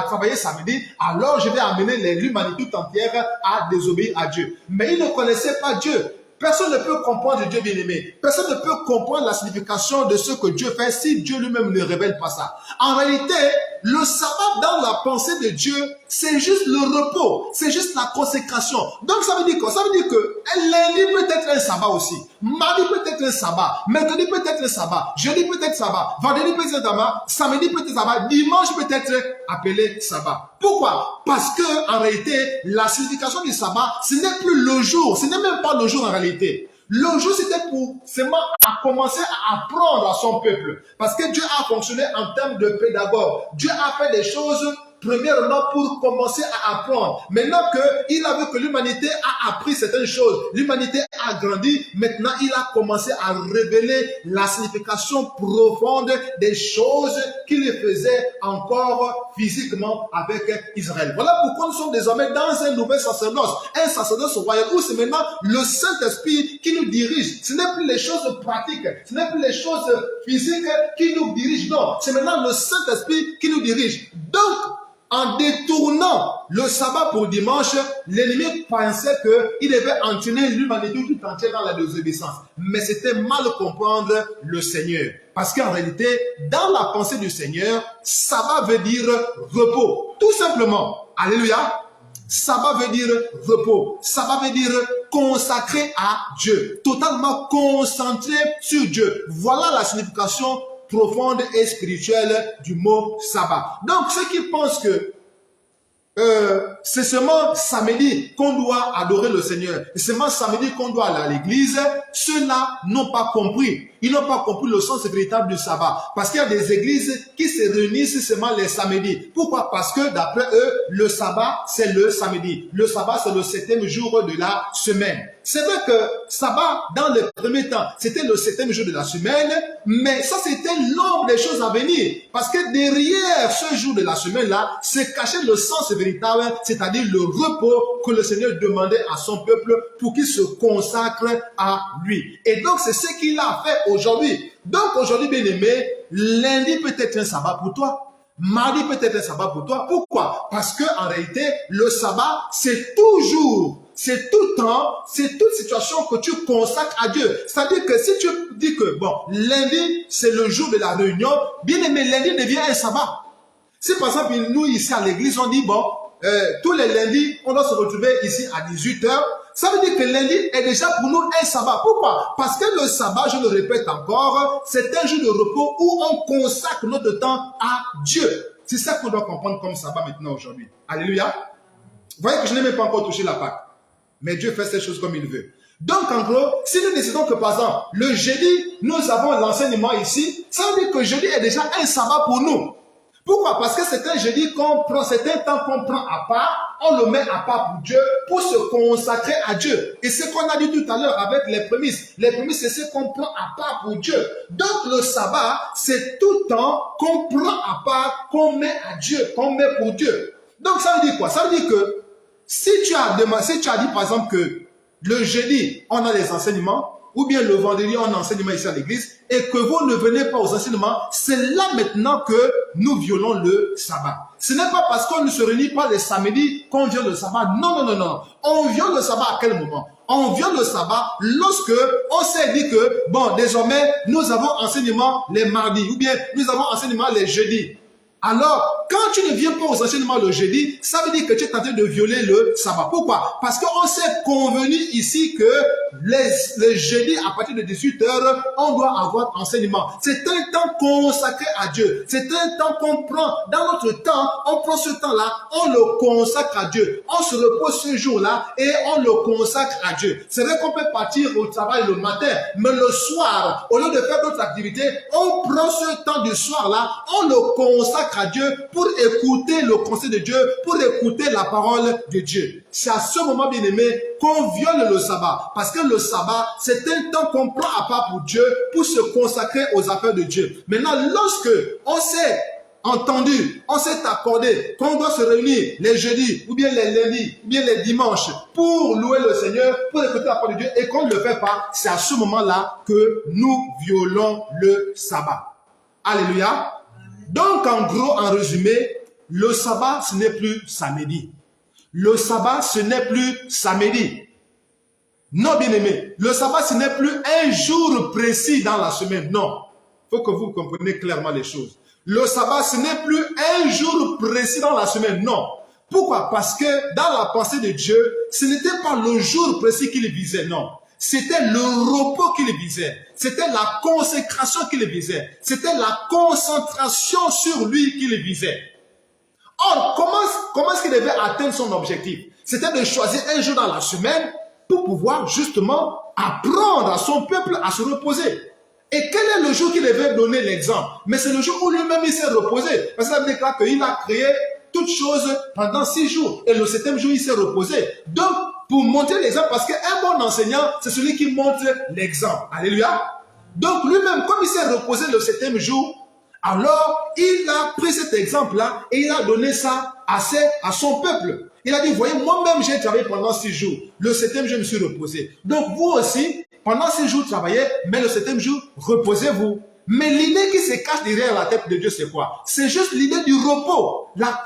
travailler samedi, alors je vais amener l'humanité tout entière à désobéir à Dieu. Mais il ne connaissait pas Dieu. Personne ne peut comprendre Dieu bien-aimé. Personne ne peut comprendre la signification de ce que Dieu fait si Dieu lui-même ne révèle pas ça. En réalité, le sabbat dans la pensée de Dieu, c'est juste le repos. C'est juste la consécration. Donc ça veut dire quoi? Ça veut dire que lundi peut être un sabbat aussi. Mardi peut être un sabbat. Mercredi peut être un sabbat. Jeudi peut être sabbat. Vendredi peut être sabbat. Samedi peut être sabbat. Dimanche peut être appelé sabbat. Pourquoi? Parce que en réalité, la signification du sabbat, ce n'est plus le jour. Ce n'est même pas le jour en réalité. Le jour, c'était pour seulement commencer à apprendre à son peuple. Parce que Dieu a fonctionné en termes de pédagogue. Dieu a fait des choses premièrement pour commencer à apprendre. Maintenant qu'il a vu que l'humanité a appris certaines choses, l'humanité a grandi, maintenant il a commencé à révéler la signification profonde des choses qu'il faisait encore physiquement avec Israël. Voilà pourquoi nous sommes désormais dans un nouvel sacerdoce, un sacerdoce royal où c'est maintenant le Saint-Esprit qui nous dirige. Ce n'est plus les choses pratiques, ce n'est plus les choses physiques qui nous dirigent, non, c'est maintenant le Saint-Esprit qui nous dirige. Donc, en détournant le sabbat pour dimanche, l'ennemi pensait qu'il devait entraîner l'humanité tout entière dans la désobéissance. Mais c'était mal comprendre le Seigneur. Parce qu'en réalité, dans la pensée du Seigneur, sabbat veut dire repos. Tout simplement. Alléluia. Sabbat veut dire repos. Sabbat veut dire consacré à Dieu. Totalement concentré sur Dieu. Voilà la signification profonde et spirituelle du mot sabbat. Donc, ceux qui pensent que c'est seulement samedi qu'on doit adorer le Seigneur, c'est seulement samedi qu'on doit aller à l'église, ceux-là n'ont pas compris. Ils n'ont pas compris le sens véritable du sabbat. Parce qu'il y a des églises qui se réunissent seulement les samedis. Pourquoi? Parce que d'après eux, le sabbat, c'est le samedi. Le sabbat, c'est le 7e jour de la semaine. C'est vrai que sabbat, dans le premier temps, c'était le 7e jour de la semaine, mais ça, c'était l'ombre des choses à venir. Parce que derrière ce jour de la semaine-là, se cachait le sens véritable, c'est-à-dire le repos que le Seigneur demandait à son peuple pour qu'il se consacre à lui. Et donc, c'est ce qu'il a fait aujourd'hui. Donc, aujourd'hui, bien-aimé, lundi peut être un sabbat pour toi. Mardi peut être un sabbat pour toi. Pourquoi? Parce que en réalité, le sabbat, c'est toujours, c'est tout temps, c'est toute situation que tu consacres à Dieu. C'est-à-dire que si tu dis que, bon, lundi, c'est le jour de la réunion, bien aimé, lundi devient un sabbat. Si par exemple, nous, ici à l'église, on dit, bon, tous les lundis, on doit se retrouver ici à 18h, ça veut dire que lundi est déjà pour nous un sabbat. Pourquoi? Parce que le sabbat, je le répète encore, c'est un jour de repos où on consacre notre temps à Dieu. C'est ça qu'on doit comprendre comme sabbat maintenant aujourd'hui. Alléluia. Vous voyez que je n'ai même pas encore touché la Pâque. Mais Dieu fait ces choses comme il veut. Donc en gros, si nous décidons que par exemple, le jeudi, nous avons l'enseignement ici, ça veut dire que jeudi est déjà un sabbat pour nous. Pourquoi? Parce que c'est un jeudi qu'on prend, c'est un temps qu'on prend à part, on le met à part pour Dieu, pour se consacrer à Dieu. Et ce qu'on a dit tout à l'heure avec les prémices. Les prémices, c'est ce qu'on prend à part pour Dieu. Donc le sabbat, c'est tout temps qu'on prend à part, qu'on met à Dieu, qu'on met pour Dieu. Donc ça veut dire quoi? Ça veut dire que si tu as dit par exemple que le jeudi, on a les enseignements, ou bien le vendredi, on a enseignement ici à l'église, et que vous ne venez pas aux enseignements, c'est là maintenant que nous violons le sabbat. Ce n'est pas parce qu'on ne se réunit pas les samedis qu'on viole le sabbat. Non, non, non, non. On viole le sabbat à quel moment? On viole le sabbat lorsque on s'est dit que, bon, désormais, nous avons enseignement les mardis, ou bien nous avons enseignement les jeudis. Alors, quand tu ne viens pas aux enseignements le jeudi, ça veut dire que tu es en train de violer le sabbat. Pourquoi? Parce qu'on s'est convenu ici que les jeudis, à partir de 18h, on doit avoir enseignement. C'est un temps consacré à Dieu. C'est un temps qu'on prend. Dans notre temps, on prend ce temps-là, on le consacre à Dieu. On se repose ce jour-là et on le consacre à Dieu. C'est vrai qu'on peut partir au travail le matin, mais le soir, au lieu de faire d'autres activités, on prend ce temps du soir-là, on le consacre à Dieu pour écouter le conseil de Dieu, pour écouter la parole de Dieu. C'est à ce moment, bien aimé, qu'on viole le sabbat. Parce que le sabbat, c'est un temps qu'on prend à part pour Dieu, pour se consacrer aux affaires de Dieu. Maintenant, lorsque on s'est entendu, on s'est accordé qu'on doit se réunir les jeudis, ou bien les lundis, ou bien les dimanches, pour louer le Seigneur, pour écouter la parole de Dieu, et qu'on ne le fait pas, c'est à ce moment-là que nous violons le sabbat. Alléluia. Donc, en gros, en résumé, le sabbat, ce n'est plus samedi. Le sabbat, ce n'est plus samedi. Non, bien aimé, le sabbat, ce n'est plus un jour précis dans la semaine. Non. Il faut que vous compreniez clairement les choses. Le sabbat, ce n'est plus un jour précis dans la semaine. Non. Pourquoi? Parce que dans la pensée de Dieu, ce n'était pas le jour précis qu'il visait. Non. C'était le repos qu'il visait. C'était la consécration qu'il visait. C'était la concentration sur lui qu'il visait. Or, comment est-ce qu'il devait atteindre son objectif? C'était de choisir un jour dans la semaine pour pouvoir justement apprendre à son peuple à se reposer. Et quel est le jour qu'il devait donner l'exemple? Mais c'est le jour où lui-même il s'est reposé. Parce que ça veut dire qu'il a créé toutes choses pendant 6 jours. Et le 7e jour, il s'est reposé. Donc, pour montrer l'exemple, parce qu'un bon enseignant, c'est celui qui montre l'exemple. Alléluia. Donc, lui-même, comme il s'est reposé le 7e jour, alors, il a pris cet exemple-là et il a donné ça à son peuple. Il a dit, voyez, moi-même, j'ai travaillé pendant 6 jours. Le 7e, je me suis reposé. Donc, vous aussi, pendant 6 jours, travaillez, mais le 7e jour, reposez-vous. Mais l'idée qui se cache derrière la tête de Dieu, c'est quoi? C'est juste l'idée du repos, la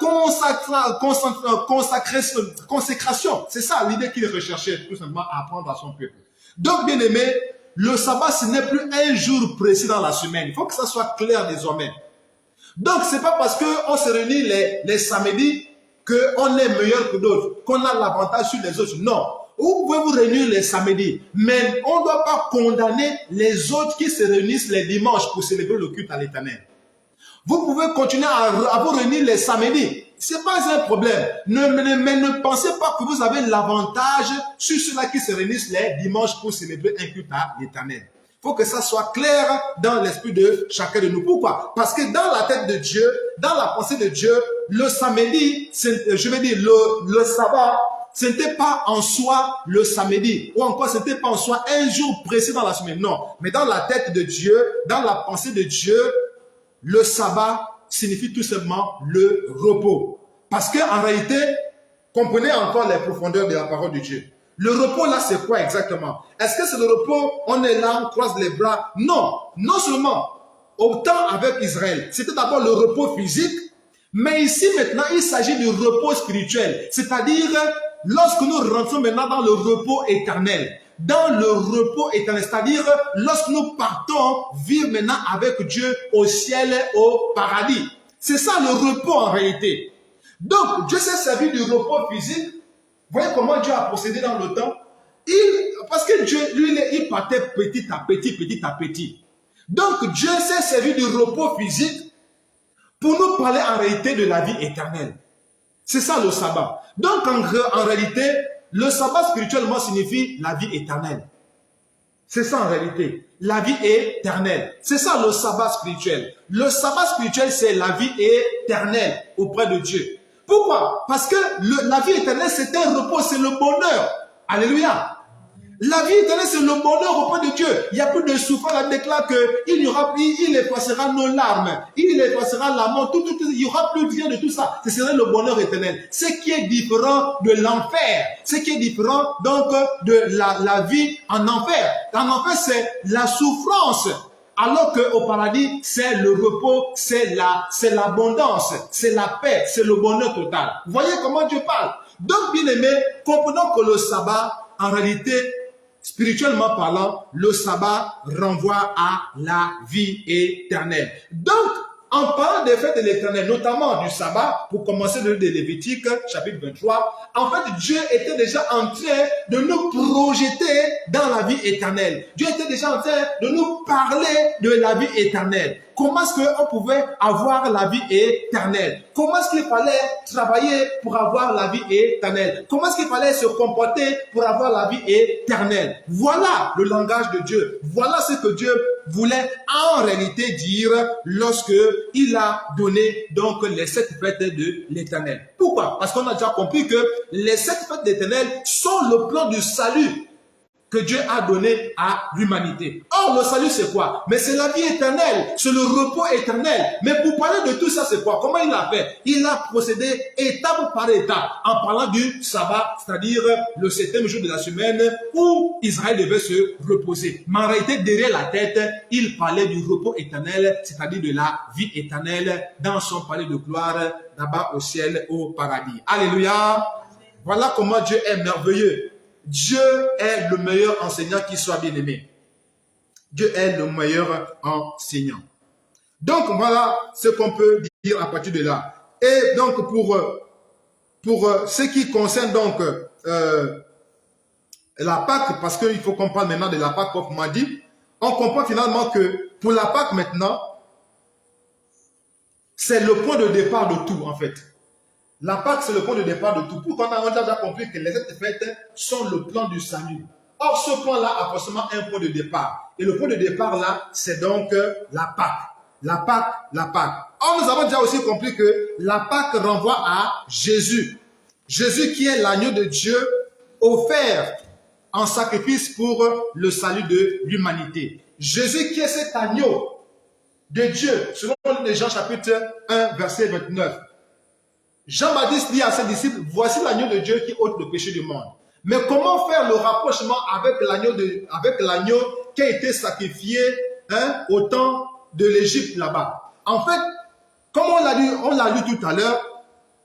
consécration. C'est ça l'idée qu'il recherchait tout simplement à apprendre à son peuple. Donc, bien aimé, le sabbat, ce n'est plus un jour précis dans la semaine. Il faut que ça soit clair désormais. Donc, ce n'est pas parce qu'on se réunit les samedis qu'on est meilleur que d'autres, qu'on a l'avantage sur les autres. Non. Vous pouvez vous réunir les samedis, mais on ne doit pas condamner les autres qui se réunissent les dimanches pour célébrer le culte à l'Éternel. Vous pouvez continuer à vous réunir les samedis. Ce n'est pas un problème. Mais ne pensez pas que vous avez l'avantage sur ceux-là qui se réunissent les dimanches pour célébrer un culte à l'Éternel. Il faut que ça soit clair dans l'esprit de chacun de nous. Pourquoi? Parce que dans la tête de Dieu, dans la pensée de Dieu, le samedi, je veux dire le sabbat, ce n'était pas en soi le samedi, ou encore ce n'était pas en soi un jour précis dans la semaine. Non, mais dans la tête de Dieu, dans la pensée de Dieu, le sabbat signifie tout simplement le repos. Parce qu'en réalité, comprenez encore les profondeurs de la parole de Dieu. Le repos là, c'est quoi exactement? Est-ce que c'est le repos, on est là, on croise les bras? Non, non seulement au temps avec Israël, c'était d'abord le repos physique, mais ici maintenant, il s'agit du repos spirituel. C'est-à-dire, lorsque nous rentrons maintenant dans le repos éternel, dans le repos éternel, c'est-à-dire lorsque nous partons vivre maintenant avec Dieu au ciel, au paradis. C'est ça le repos en réalité. Donc, Dieu s'est servi du repos physique. Voyez comment Dieu a procédé dans le temps. Parce que Dieu, lui, il partait petit à petit, petit à petit. Donc, Dieu s'est servi du repos physique pour nous parler en réalité de la vie éternelle. C'est ça le sabbat. Donc, en réalité, le sabbat spirituellement signifie la vie éternelle. C'est ça en réalité. La vie éternelle. C'est ça le sabbat spirituel. Le sabbat spirituel, c'est la vie éternelle auprès de Dieu. Pourquoi? Parce que la vie éternelle, c'est un repos, c'est le bonheur. Alléluia. La vie éternelle, c'est le bonheur auprès de Dieu. Il n'y a plus de souffrance. Elle déclare qu'il effacera nos larmes. Il effacera la mort. Il n'y aura plus rien de tout ça. Ce serait le bonheur éternel. Ce qui est différent de l'enfer. Ce qui est différent donc de la vie en enfer. En enfer, c'est la souffrance. Alors qu'au paradis, c'est le repos, c'est l'abondance, c'est la paix, c'est le bonheur total. Vous voyez comment Dieu parle? Donc, bien aimé, comprenons que le sabbat, en réalité, spirituellement parlant, le sabbat renvoie à la vie éternelle. Donc, en parlant des fêtes de l'éternel, notamment du sabbat, pour commencer le livre de Lévitique, chapitre 23, en fait, Dieu était déjà en train de nous projeter dans la vie éternelle. Dieu était déjà en train de nous parler de la vie éternelle. Comment est-ce qu'on pouvait avoir la vie éternelle? Comment est-ce qu'il fallait travailler pour avoir la vie éternelle? Comment est-ce qu'il fallait se comporter pour avoir la vie éternelle? Voilà le langage de Dieu. Voilà ce que Dieu voulait en réalité dire lorsque il a donné donc les 7 fêtes de l'éternel. Pourquoi? Parce qu'on a déjà compris que les 7 fêtes de l'éternel sont le plan du salut que Dieu a donné à l'humanité. Or, le salut, c'est quoi? Mais c'est la vie éternelle, c'est le repos éternel. Mais pour parler de tout ça, c'est quoi? Comment il a fait? Il a procédé étape par étape en parlant du sabbat, c'est-à-dire le 7e jour de la semaine où Israël devait se reposer. Mais en réalité, derrière la tête, il parlait du repos éternel, c'est-à-dire de la vie éternelle dans son palais de gloire, là-bas au ciel, au paradis. Alléluia! Voilà comment Dieu est merveilleux. Dieu est le meilleur enseignant qui soit bien aimé. Dieu est le meilleur enseignant. Donc voilà ce qu'on peut dire à partir de là. Et donc pour ce qui concerne donc la Pâque, parce qu'il faut qu'on parle maintenant de la Pâque, comme on m'a dit, on comprend finalement que pour la Pâque maintenant, c'est le point de départ de tout en fait. La Pâque, c'est le point de départ de tout. Pourquoi on a déjà compris que les 7 fêtes sont le plan du salut. Or, ce plan-là a forcément un point de départ. Et le point de départ, là, c'est donc la Pâque. La Pâque, la Pâque. Or, nous avons déjà aussi compris que la Pâque renvoie à Jésus. Jésus qui est l'agneau de Dieu offert en sacrifice pour le salut de l'humanité. Jésus qui est cet agneau de Dieu, selon Jean chapitre 1, verset 29. Jean-Baptiste dit à ses disciples, voici l'agneau de Dieu qui ôte le péché du monde. Mais comment faire le rapprochement avec l'agneau qui a été sacrifié au temps de l'Égypte là-bas? En fait, comme on l'a lu tout à l'heure,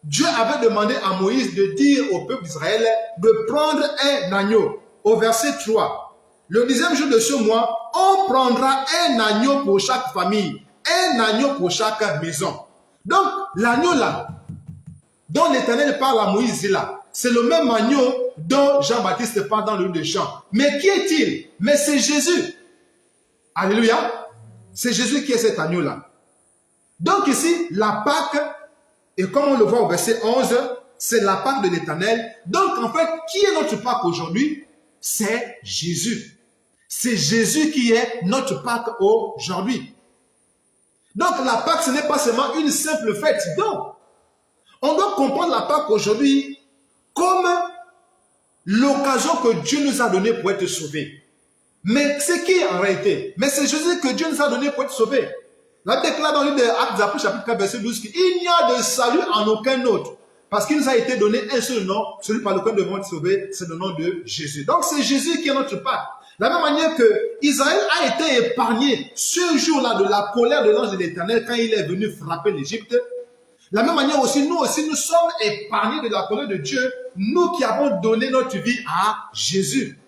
Dieu avait demandé à Moïse de dire au peuple d'Israël de prendre un agneau. Au verset 3, le 10e jour de ce mois, on prendra un agneau pour chaque famille, un agneau pour chaque maison. Donc, l'agneau là, dont l'Éternel parle à Moïse là, c'est le même agneau dont Jean-Baptiste parle dans le livre de Jean. Mais qui est-il? Mais c'est Jésus. Alléluia. C'est Jésus qui est cet agneau là. Donc ici, la Pâque, et comme on le voit au verset 11, c'est la Pâque de l'Éternel. Donc en fait, qui est notre Pâque aujourd'hui? C'est Jésus. C'est Jésus qui est notre Pâque aujourd'hui. Donc la Pâque, ce n'est pas seulement une simple fête. Non. On doit comprendre la Pâque aujourd'hui comme l'occasion que Dieu nous a donnée pour être sauvés. Mais c'est qui en réalité? Mais c'est Jésus que Dieu nous a donné pour être sauvés. La déclare dans le livre d'Actes des Apôtres, chapitre 4, verset 12, qu'il n'y a de salut en aucun autre. Parce qu'il nous a été donné un seul nom, celui par lequel nous devons être sauvés, c'est le nom de Jésus. Donc c'est Jésus qui est notre Pâque. De la même manière que Israël a été épargné ce jour-là de la colère de l'ange de l'Éternel quand il est venu frapper l'Égypte. De la même manière aussi, nous sommes épargnés de la colère de Dieu, nous qui avons donné notre vie à Jésus.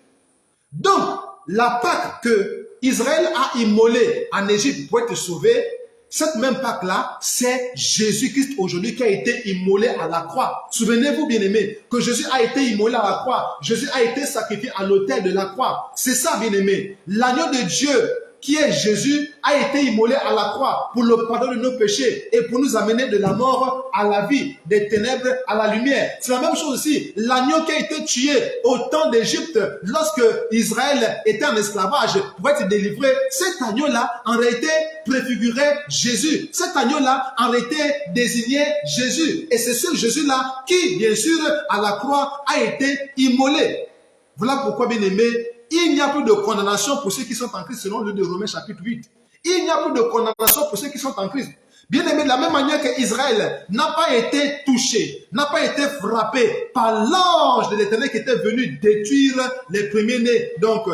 Donc, la Pâque que Israël a immolée en Égypte pour être sauvé, cette même Pâque-là, c'est Jésus-Christ aujourd'hui qui a été immolé à la croix. Souvenez-vous, bien-aimés, que Jésus a été immolé à la croix. Jésus a été sacrifié à l'autel de la croix. C'est ça, bien-aimés. L'agneau de Dieu, qui est Jésus, a été immolé à la croix pour le pardon de nos péchés et pour nous amener de la mort à la vie, des ténèbres à la lumière. C'est la même chose aussi. L'agneau qui a été tué au temps d'Égypte lorsque Israël était en esclavage pour être délivré, cet agneau-là, en réalité, préfigurait Jésus. Cet agneau-là, en réalité, désignait Jésus. Et c'est ce Jésus-là qui, bien sûr, à la croix, a été immolé. Voilà pourquoi, bien aimé, il n'y a plus de condamnation pour ceux qui sont en Christ selon le de Romains chapitre 8. Il n'y a plus de condamnation pour ceux qui sont en Christ. Bien aimé, de la même manière qu'Israël n'a pas été touché, n'a pas été frappé par l'ange de l'Éternel qui était venu détruire les premiers-nés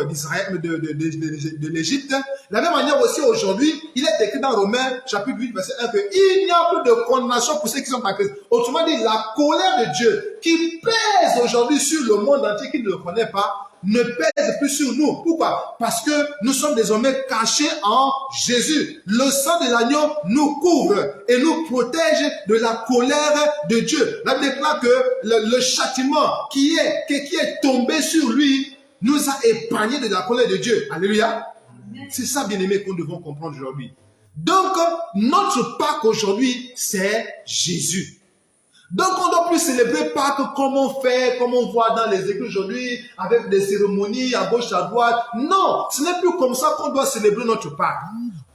d'Israël, de l'Égypte. De la même manière aussi aujourd'hui, il est écrit dans Romains chapitre 8 verset 1 qu'il n'y a plus de condamnation pour ceux qui sont en Christ. Autrement dit, la colère de Dieu qui pèse aujourd'hui sur le monde entier qui ne le connaît pas, ne pèse plus sur nous. Pourquoi? Parce que nous sommes désormais cachés en Jésus. Le sang de l'agneau nous couvre et nous protège de la colère de Dieu. La Bible déclare que le châtiment qui est tombé sur lui nous a épargnés de la colère de Dieu. Alléluia. C'est ça, bien-aimé, que nous devons comprendre aujourd'hui. Donc, notre Pâque aujourd'hui, c'est Jésus. Donc, on ne doit plus célébrer Pâques comme on fait, comme on voit dans les églises aujourd'hui, avec des cérémonies à gauche, à droite. Non, ce n'est plus comme ça qu'on doit célébrer notre Pâques.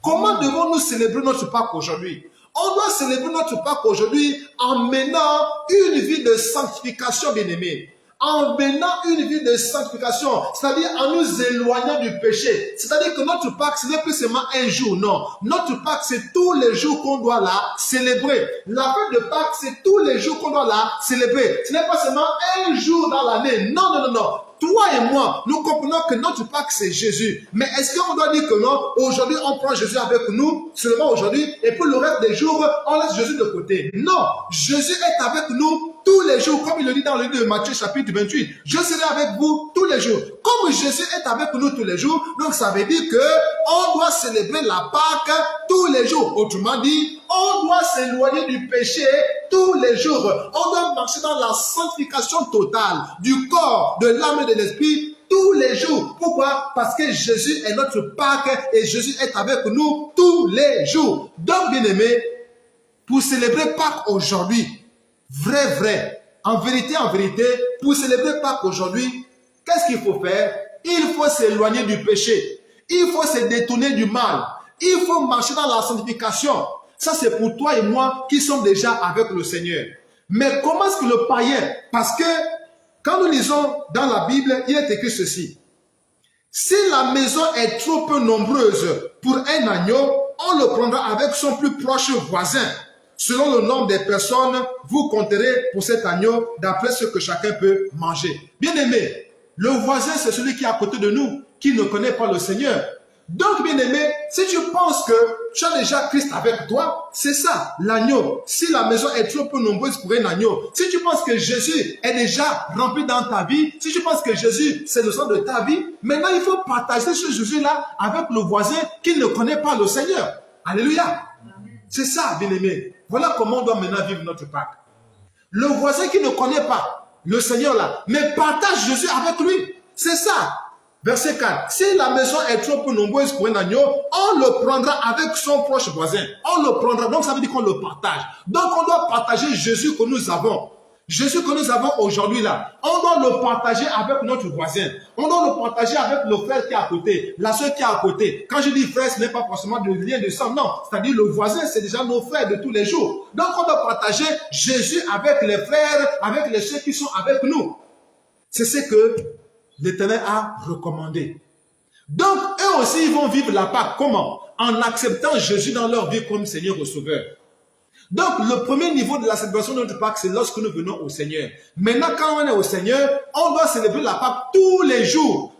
Comment devons-nous célébrer notre Pâques aujourd'hui? On doit célébrer notre Pâques aujourd'hui en menant une vie de sanctification, bien-aimée. En menant une vie de sanctification, c'est-à-dire en nous éloignant du péché. C'est-à-dire que notre Pâques, ce n'est plus seulement un jour, non. Notre Pâques, c'est tous les jours qu'on doit la célébrer. La fête de Pâques, c'est tous les jours qu'on doit la célébrer. Ce n'est pas seulement un jour dans l'année. Non, non, non, non. Toi et moi, nous comprenons que notre Pâques, c'est Jésus. Mais est-ce qu'on doit dire que non, aujourd'hui, on prend Jésus avec nous, seulement aujourd'hui, et pour le reste des jours, on laisse Jésus de côté? Non, Jésus est avec nous tous les jours, comme il le dit dans le livre de Matthieu chapitre 28. Je serai avec vous tous les jours. Comme Jésus est avec nous tous les jours, donc ça veut dire que on doit célébrer la Pâque tous les jours. Autrement dit, on doit s'éloigner du péché tous les jours. On doit marcher dans la sanctification totale du corps, de l'âme et de l'esprit tous les jours. Pourquoi? Parce que Jésus est notre Pâque et Jésus est avec nous tous les jours. Donc, bien aimé, pour célébrer Pâques aujourd'hui, vrai, en vérité, pour célébrer Pâques aujourd'hui, qu'est-ce qu'il faut faire? Il faut s'éloigner du péché. Il faut se détourner du mal. Il faut marcher dans la sanctification. Ça, c'est pour toi et moi qui sommes déjà avec le Seigneur. Mais comment est-ce que le païen, parce que quand nous lisons dans la Bible, il est écrit ceci. Si la maison est trop peu nombreuse pour un agneau, on le prendra avec son plus proche voisin. Selon le nombre des personnes, vous compterez pour cet agneau d'après ce que chacun peut manger. Bien aimé, le voisin, c'est celui qui est à côté de nous, qui ne connaît pas le Seigneur. Donc, bien aimé, si tu penses que tu as déjà Christ avec toi, c'est ça, l'agneau. Si la maison est trop peu nombreuse pour un agneau, si tu penses que Jésus est déjà rempli dans ta vie, si tu penses que Jésus, c'est le centre de ta vie, maintenant il faut partager ce Jésus-là avec le voisin qui ne connaît pas le Seigneur. Alléluia. C'est ça, bien aimé. Voilà comment on doit maintenant vivre notre Pâques. Le voisin qui ne connaît pas le Seigneur là, mais partage Jésus avec lui. C'est ça. Verset 4. Si la maison est trop peu nombreuse pour un agneau, on le prendra avec son proche voisin. On le prendra. Donc ça veut dire qu'on le partage. Donc on doit partager Jésus que nous avons. Jésus que nous avons aujourd'hui là. On doit le partager avec notre voisin. On doit le partager avec le frère qui est à côté, la soeur qui est à côté. Quand je dis frère, ce n'est pas forcément de lien de sang, non. C'est-à-dire le voisin, c'est déjà nos frères de tous les jours. Donc on doit partager Jésus avec les frères, avec les soeurs qui sont avec nous. C'est ce que l'Éternel a recommandé. Donc, eux aussi, ils vont vivre la Pâque. Comment? En acceptant Jésus dans leur vie comme Seigneur et Sauveur. Donc, le premier niveau de la célébration de notre Pâque, c'est lorsque nous venons au Seigneur. Maintenant, quand on est au Seigneur, on doit célébrer la Pâque tous les jours,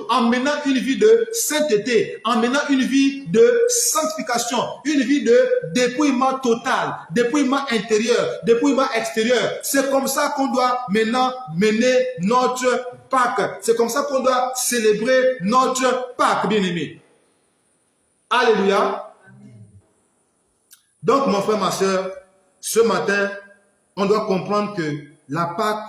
en menant une vie de sainteté, en menant une vie de sanctification, une vie de dépouillement total, dépouillement intérieur, dépouillement extérieur. C'est comme ça qu'on doit maintenant mener notre Pâque. C'est comme ça qu'on doit célébrer notre Pâque, bien-aimé. Alléluia. Donc, mon frère, ma soeur, ce matin, on doit comprendre que la Pâque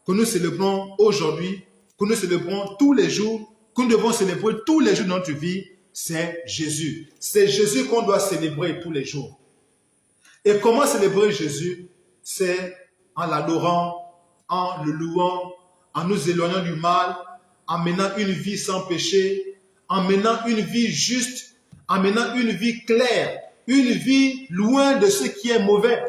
que nous célébrons aujourd'hui, que nous célébrons tous les jours, que nous devons célébrer tous les jours de notre vie, c'est Jésus. C'est Jésus qu'on doit célébrer tous les jours. Et comment célébrer Jésus? C'est en l'adorant, en le louant, en nous éloignant du mal, en menant une vie sans péché, en menant une vie juste, en menant une vie claire, une vie loin de ce qui est mauvais,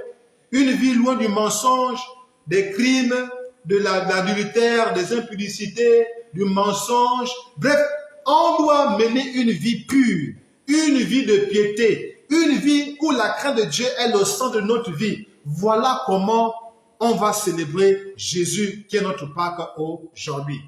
une vie loin du mensonge, des crimes, de l'adultère, des impudicités, du mensonge. Bref, on doit mener une vie pure, une vie de piété, une vie où la crainte de Dieu est le centre de notre vie. Voilà comment on va célébrer Jésus qui est notre Pâque aujourd'hui.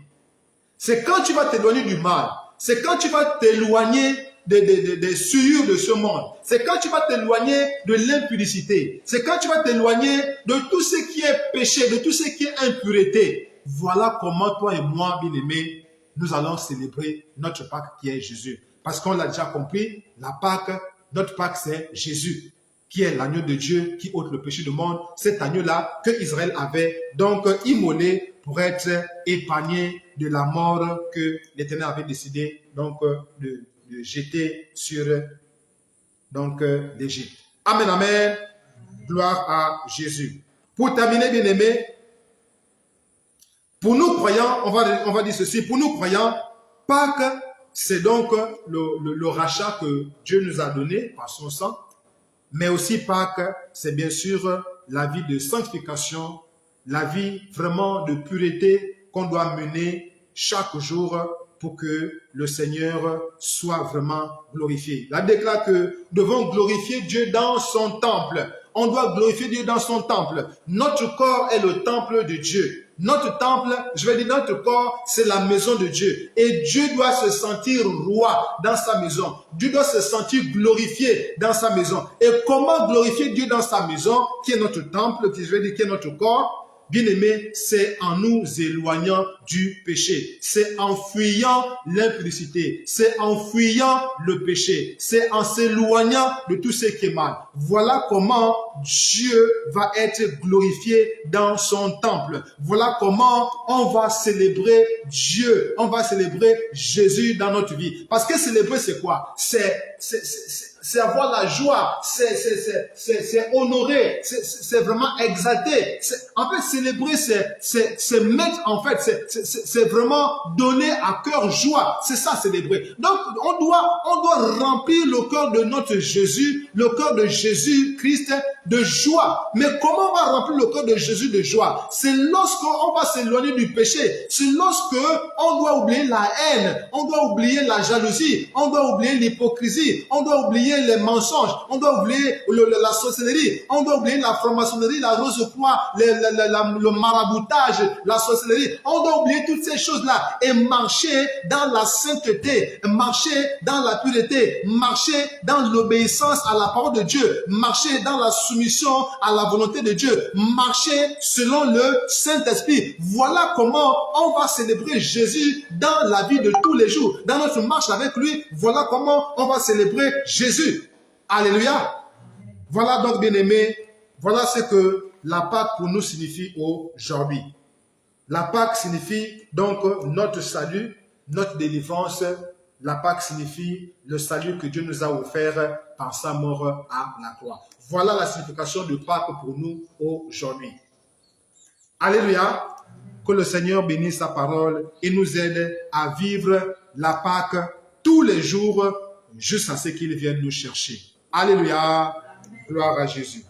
C'est quand tu vas t'éloigner du mal, c'est quand tu vas t'éloigner des souillures de ce monde. C'est quand tu vas t'éloigner de l'impudicité. C'est quand tu vas t'éloigner de tout ce qui est péché, de tout ce qui est impureté. Voilà comment toi et moi, bien-aimés, nous allons célébrer notre Pâque qui est Jésus. Parce qu'on l'a déjà compris, la Pâque, notre Pâque, c'est Jésus, qui est l'agneau de Dieu, qui ôte le péché du monde. Cet agneau-là que Israël avait donc immolé pour être épargné de la mort que l'Éternel avait décidé donc de jeter sur donc l'Égypte. Amen, amen. Gloire à Jésus. Pour terminer, bien-aimés, pour nous croyants, on va dire ceci, pour nous croyants, Pâques, c'est donc le rachat que Dieu nous a donné par son sang, mais aussi Pâques, c'est bien sûr la vie de sanctification, la vie vraiment de pureté qu'on doit mener chaque jour pour que le Seigneur soit vraiment glorifié. La Bible déclare que nous devons glorifier Dieu dans son temple. On doit glorifier Dieu dans son temple. Notre corps est le temple de Dieu. Notre temple, je vais dire notre corps, c'est la maison de Dieu. Et Dieu doit se sentir roi dans sa maison. Dieu doit se sentir glorifié dans sa maison. Et comment glorifier Dieu dans sa maison, qui est notre temple, qui est notre corps? Bien-aimé, c'est en nous éloignant du péché. C'est en fuyant l'impudicité. C'est en fuyant le péché. C'est en s'éloignant de tout ce qui est mal. Voilà comment Dieu va être glorifié dans son temple. Voilà comment on va célébrer Dieu. On va célébrer Jésus dans notre vie. Parce que célébrer, c'est quoi? C'est c'est avoir la joie, c'est honorer, c'est vraiment exalter. En fait, célébrer, c'est mettre, en fait, c'est vraiment donner à cœur joie. C'est ça, célébrer. Donc, on doit remplir le cœur de notre Jésus, le cœur de Jésus-Christ de joie. Mais comment on va remplir le cœur de Jésus de joie? C'est lorsqu'on va s'éloigner du péché. C'est lorsque on doit oublier la haine, on doit oublier la jalousie, on doit oublier l'hypocrisie, on doit oublier les mensonges, on doit oublier la sorcellerie, on doit oublier la franc-maçonnerie, la rose-croix, le maraboutage, la sorcellerie. On doit oublier toutes ces choses-là et marcher dans la sainteté, marcher dans la pureté, marcher dans l'obéissance à la parole de Dieu, marcher dans la soumission à la volonté de Dieu, marcher selon le Saint-Esprit. Voilà comment on va célébrer Jésus dans la vie de tous les jours. Dans notre marche avec lui, voilà comment on va célébrer Jésus. Alléluia. Voilà donc, bien-aimés, voilà ce que la Pâque pour nous signifie aujourd'hui. La Pâque signifie donc notre salut, notre délivrance. La Pâque signifie le salut que Dieu nous a offert par sa mort à la croix. Voilà la signification de Pâque pour nous aujourd'hui. Alléluia. Que le Seigneur bénisse sa parole et nous aide à vivre la Pâque tous les jours jusqu'à ce qu'il vienne nous chercher. Alléluia. Gloire à Jésus.